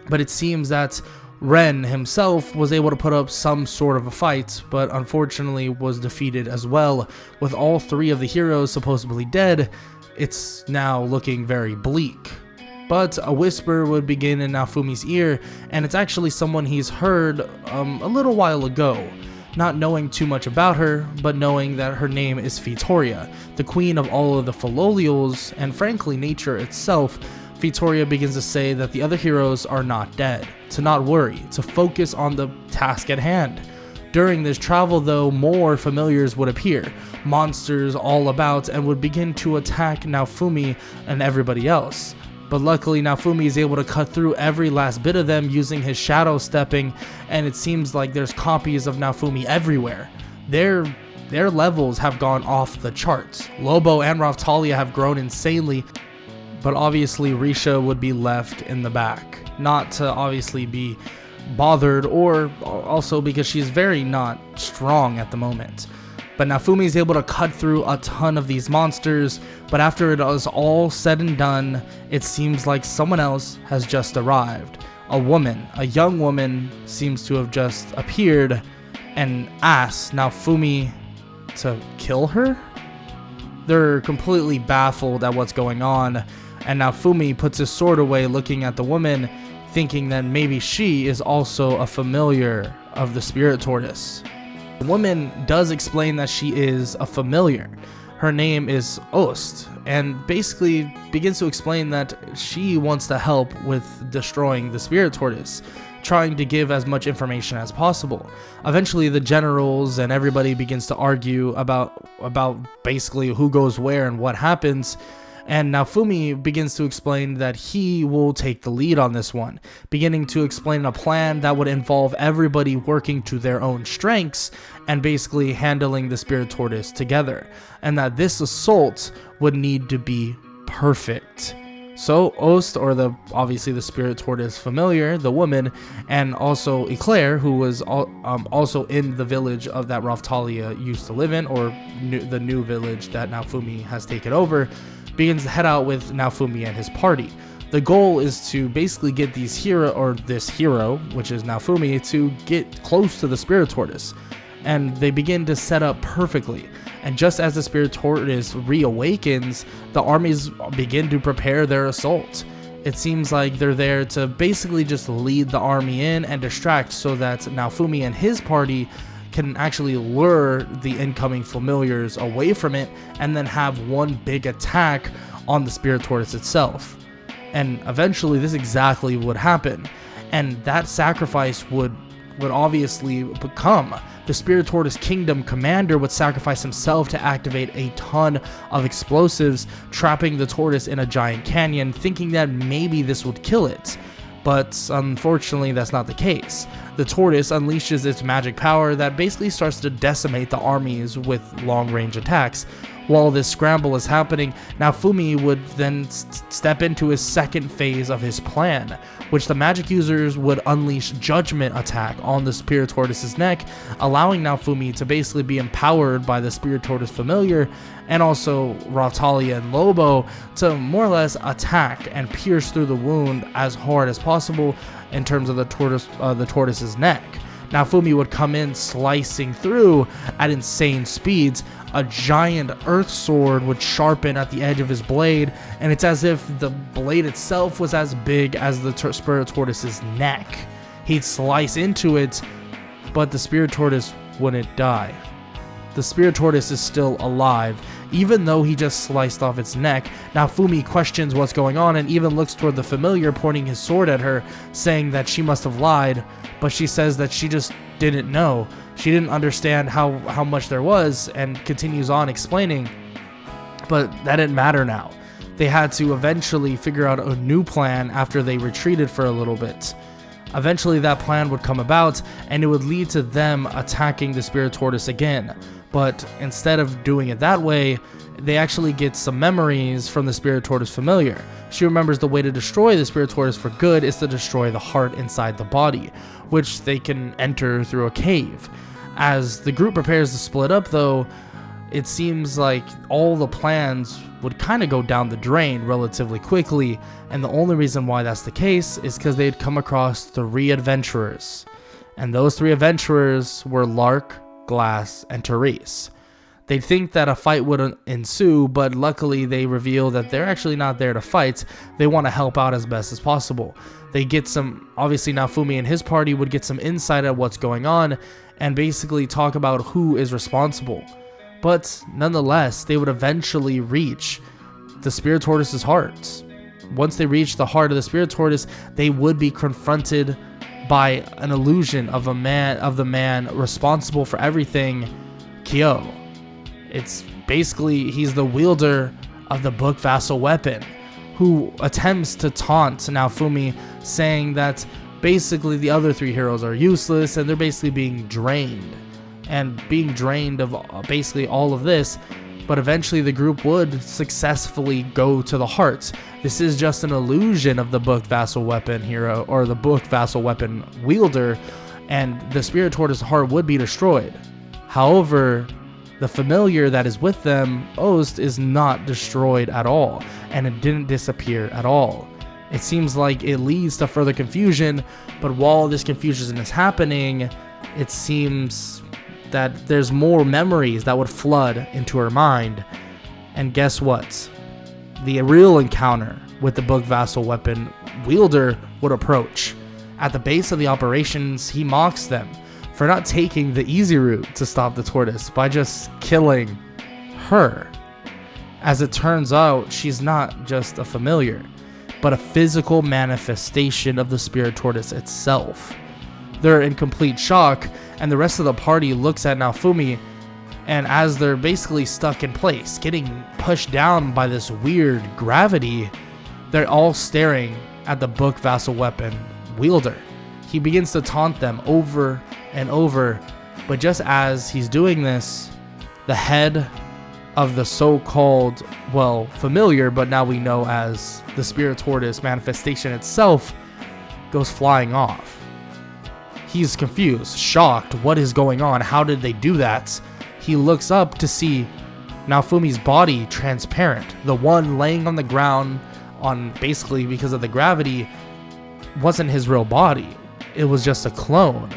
But it seems that Ren himself was able to put up some sort of a fight, but unfortunately was defeated as well. With all 3 of the heroes supposedly dead, it's now looking very bleak. But a whisper would begin in Naofumi's ear, and it's actually someone he's heard a little while ago. Not knowing too much about her, but knowing that her name is Victoria, the queen of all of the Philolials, and frankly nature itself. Victoria begins to say that the other heroes are not dead, to not worry, to focus on the task at hand. During this travel though, more familiars would appear, monsters all about, and would begin to attack Naofumi and everybody else. But luckily Naofumi is able to cut through every last bit of them using his shadow stepping, and it seems like there's copies of Naofumi everywhere. Their levels have gone off the charts. Lobo and Raphtalia have grown insanely, but obviously Risha would be left in the back. Not to obviously be bothered, or also because she's very not strong at the moment. But Naofumi is able to cut through a ton of these monsters, but after it is all said and done, it seems like someone else has just arrived. A woman, a young woman, seems to have just appeared and asks Naofumi to kill her? They're completely baffled at what's going on, and Naofumi puts his sword away looking at the woman, thinking that maybe she is also a familiar of the spirit tortoise. The woman does explain that she is a familiar. Her name is Ost, and basically begins to explain that she wants to help with destroying the spirit tortoise, trying to give as much information as possible. Eventually the generals and everybody begins to argue about basically who goes where and what happens. And Naofumi begins to explain that he will take the lead on this one, beginning to explain a plan that would involve everybody working to their own strengths and basically handling the spirit tortoise together, and that this assault would need to be perfect. So Ost, or obviously the spirit tortoise familiar, the woman, and also Eclair, who was also in the village of that Raphtalia used to live in, or the new village that Naofumi has taken over, begins to head out with Naofumi and his party. The goal is to basically get this hero, which is Naofumi, to get close to the spirit tortoise. And they begin to set up perfectly. And just as the spirit tortoise reawakens, the armies begin to prepare their assault. It seems like they're there to basically just lead the army in and distract, so that Naofumi and his party can actually lure the incoming familiars away from it, and then have one big attack on the spirit tortoise itself. And eventually this exactly would happen, and that sacrifice would obviously become the spirit tortoise kingdom commander would sacrifice himself to activate a ton of explosives, trapping the tortoise in a giant canyon, thinking that maybe this would kill it. But unfortunately that's not the case. The tortoise unleashes its magic power that basically starts to decimate the armies with long-range attacks, While this scramble is happening, Naofumi would then step into his second phase of his plan, which the magic users would unleash Judgment attack on the Spirit Tortoise's neck, allowing Naofumi to basically be empowered by the Spirit Tortoise familiar and also Raphtalia and Lobo to more or less attack and pierce through the wound as hard as possible in terms of the tortoise's neck. Naofumi would come in slicing through at insane speeds. A giant earth sword would sharpen at the edge of his blade, and it's as if the blade itself was as big as the Spirit Tortoise's neck. He'd slice into it, but the Spirit Tortoise wouldn't die. The Spirit Tortoise is still alive, even though he just sliced off its neck. Naofumi questions what's going on and even looks toward the familiar, pointing his sword at her, saying that she must have lied, but she says that she just didn't know. She didn't understand how much there was, and continues on explaining, but that didn't matter now. They had to eventually figure out a new plan after they retreated for a little bit. Eventually that plan would come about, and it would lead to them attacking the Spirit Tortoise again. But instead of doing it that way, they actually get some memories from the Spirit Tortoise familiar. She remembers the way to destroy the Spirit Tortoise for good is to destroy the heart inside the body, which they can enter through a cave. As the group prepares to split up though, it seems like all the plans would kind of go down the drain relatively quickly, and the only reason why that's the case is because they'd come across 3 adventurers. And those 3 adventurers were Lark, Glass, and Therese. They'd think that a fight would ensue, but luckily they reveal that they're actually not there to fight. They want to help out as best as possible. They get some, obviously Naofumi and his party would get some insight at what's going on and basically talk about who is responsible. But nonetheless, they would eventually reach the Spirit Tortoise's heart. Once they reach the heart of the Spirit Tortoise, they would be confronted by an illusion of the man responsible for everything, Kyo. It's basically, he's the wielder of the book vassal weapon, who attempts to taunt Naofumi, saying that basically the other 3 heroes are useless and they're basically being drained. And being drained of basically all of this, but eventually the group would successfully go to the heart. This is just an illusion of the book vassal weapon hero, or the book vassal weapon wielder, and the Spirit Tortoise heart would be destroyed. However, the familiar that is with them, Ost, is not destroyed at all, and it didn't disappear at all. It seems like it leads to further confusion, but while this confusion is happening, it seems that there's more memories that would flood into her mind. And guess what? The real encounter with the book vassal weapon wielder would approach. At the base of the operations, he mocks them for not taking the easy route to stop the tortoise by just killing her. As it turns out, she's not just a familiar, but a physical manifestation of the Spirit Tortoise itself. They're in complete shock, and the rest of the party looks at Naofumi, and as they're basically stuck in place, getting pushed down by this weird gravity, they're all staring at the book vassal weapon wielder. He begins to taunt them over and over, but just as he's doing this, the head of the so-called, well, familiar, but now we know as the Spirit Tortoise manifestation itself, goes flying off. He's confused, shocked, what is going on? How did they do that? He looks up to see Naofumi's body transparent. The one laying on the ground, on basically because of the gravity, wasn't his real body. It was just a clone.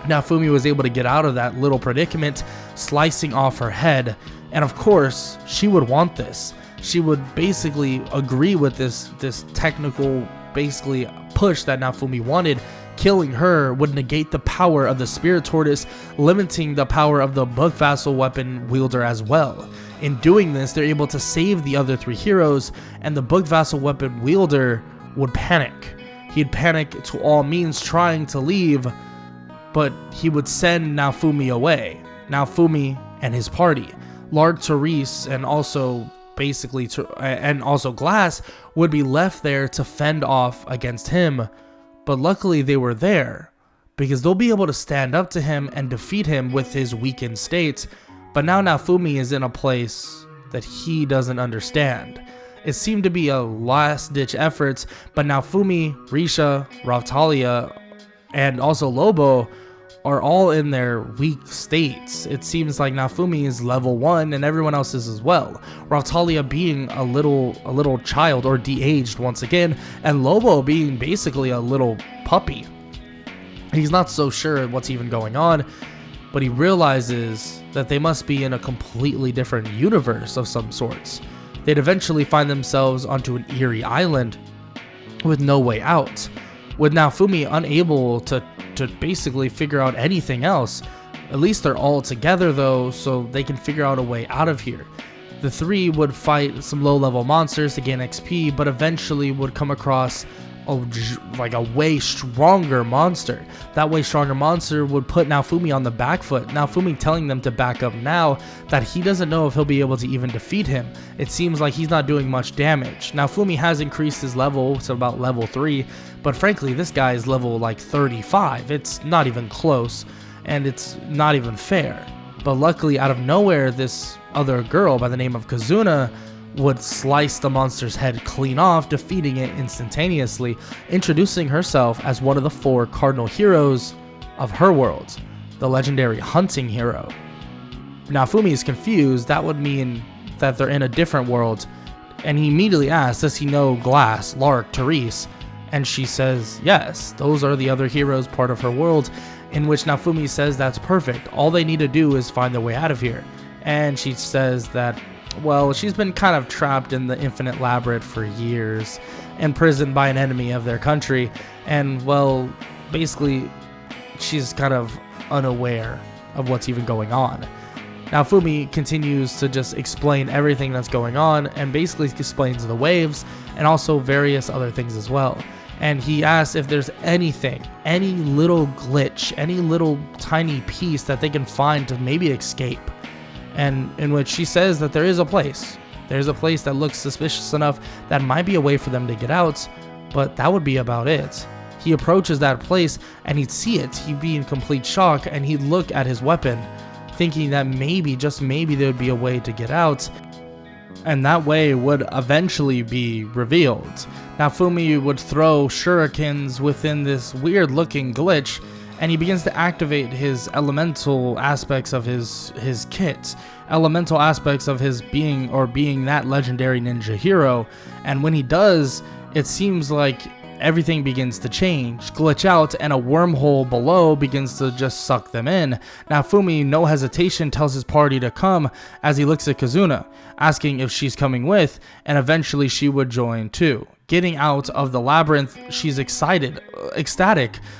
Naofumi was able to get out of that little predicament, slicing off her head. And of course, she would want this. She would basically agree with this technical, basically, push that Naofumi wanted. Killing her would negate the power of the Spirit Tortoise, limiting the power of the book vassal weapon wielder as well. In doing this, they're able to save the other 3 heroes, and the book vassal weapon wielder would panic. He'd panic to all means, trying to leave, but he would send Naofumi away. Naofumi and his party, Lark, Therese, and also basically Glass, would be left there to fend off against him. But luckily they were there, because they'll be able to stand up to him and defeat him with his weakened state. But now Naofumi is in a place that he doesn't understand. It seemed to be a last-ditch effort, but Naofumi, Risha, Raphtalia, and also Lobo are all in their weak states. It seems like Naofumi is level 1 and everyone else is as well. Raphtalia being a little child or de-aged once again, and Lobo being basically a little puppy. He's not so sure what's even going on, but he realizes that they must be in a completely different universe of some sorts. They'd eventually find themselves onto an eerie island with no way out, with Naofumi unable to basically figure out anything else. At least they're all together though, so they can figure out a way out of here. The three would fight some low-level monsters to gain XP, but eventually would come across a way stronger monster. That way stronger monster would put Naofumi on the back foot. Naofumi telling them to back up now that he doesn't know if he'll be able to even defeat him. It seems like he's not doing much damage. Naofumi has increased his level to about level 3, but frankly this guy is level like 35. It's not even close, and it's not even fair. But luckily, out of nowhere, this other girl by the name of Kazuna would slice the monster's head clean off, defeating it instantaneously, introducing herself as one of the 4 cardinal heroes of her world, the legendary hunting hero. Naofumi is confused. That would mean that they're in a different world, and he immediately asks, does he know Glass, Lark, Therese? And she says yes, those are the other heroes part of her world, in which Naofumi says that's perfect. All they need to do is find their way out of here. And she says that, well, she's been kind of trapped in the infinite labyrinth for years, imprisoned by an enemy of their country, and, well, basically, she's kind of unaware of what's even going on. Naofumi continues to just explain everything that's going on, and basically explains the waves, and also various other things as well. And he asks if there's anything, any little glitch, any little tiny piece that they can find to maybe escape. And in which she says that there is a place. There's a place that looks suspicious enough that might be a way for them to get out, but that would be about it. He approaches that place and he'd see it. He'd be in complete shock and he'd look at his weapon, thinking that maybe, just maybe, there would be a way to get out. And that way would eventually be revealed. Naofumi would throw shurikens within this weird looking glitch, and he begins to activate his elemental aspects of his kit, elemental aspects of his being that legendary ninja hero. And when he does, it seems like everything begins to change, glitch out, and a wormhole below begins to just suck them in. Naofumi, no hesitation, tells his party to come as he looks at Kazuna, asking if she's coming with, and eventually she would join too. Getting out of the labyrinth, she's ecstatic.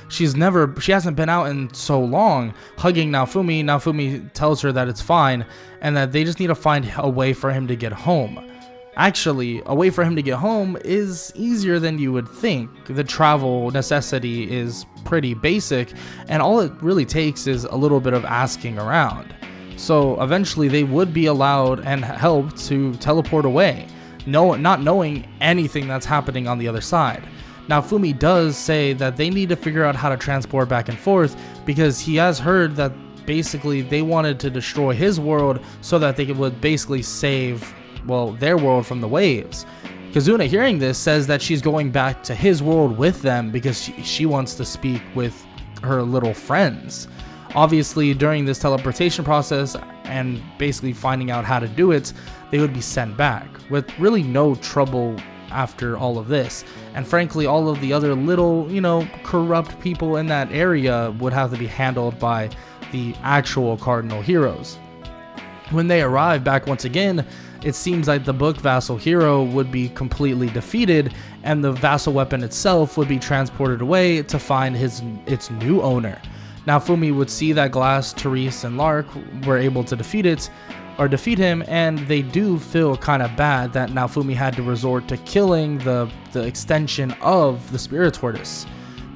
She hasn't been out in so long. Hugging Naofumi, Naofumi tells her that it's fine, and that they just need to find a way for him to get home. Actually, a way for him to get home is easier than you would think. The travel necessity is pretty basic, and all it really takes is a little bit of asking around. So eventually they would be allowed and helped to teleport away, not knowing anything that's happening on the other side. Naofumi does say that they need to figure out how to transport back and forth, because he has heard that basically they wanted to destroy his world so that they would basically save, well, their world from the waves. Kazuna, hearing this, says that she's going back to his world with them because she wants to speak with her little friends. Obviously, during this teleportation process and basically finding out how to do it, they would be sent back with really no trouble after all of this. And frankly, all of the other little, corrupt people in that area would have to be handled by the actual cardinal heroes. When they arrive back once again, it seems like the book vassal hero would be completely defeated, and the vassal weapon itself would be transported away to find its new owner. Naofumi would see that Glass, Therese, and Lark were able to defeat him, and they do feel kind of bad that Naofumi had to resort to killing the extension of the spirit tortoise.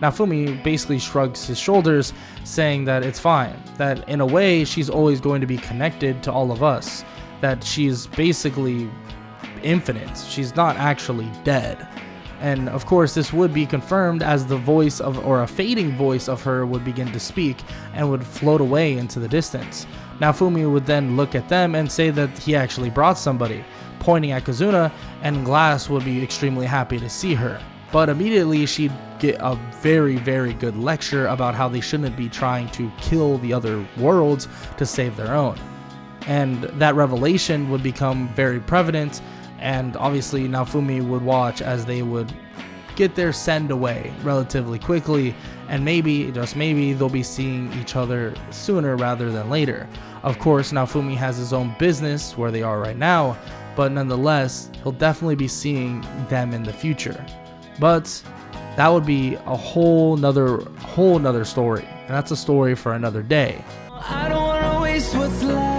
Naofumi basically shrugs his shoulders, saying that it's fine, that in a way she's always going to be connected to all of us, that she's basically infinite, she's not actually dead. And of course this would be confirmed as the voice of, or a fading voice of her, would begin to speak and would float away into the distance. Naofumi would then look at them and say that he actually brought somebody, pointing at Kazuna, and Glass would be extremely happy to see her. But immediately she'd get a very, very good lecture about how they shouldn't be trying to kill the other worlds to save their own. And that revelation would become very prevalent, and obviously Naofumi would watch as they would get their send away relatively quickly, and maybe, just maybe, they'll be seeing each other sooner rather than later. Of course, Naofumi has his own business where they are right now, but nonetheless, he'll definitely be seeing them in the future. But that would be a whole nother story, and that's a story for another day. I don't wanna waste what's left.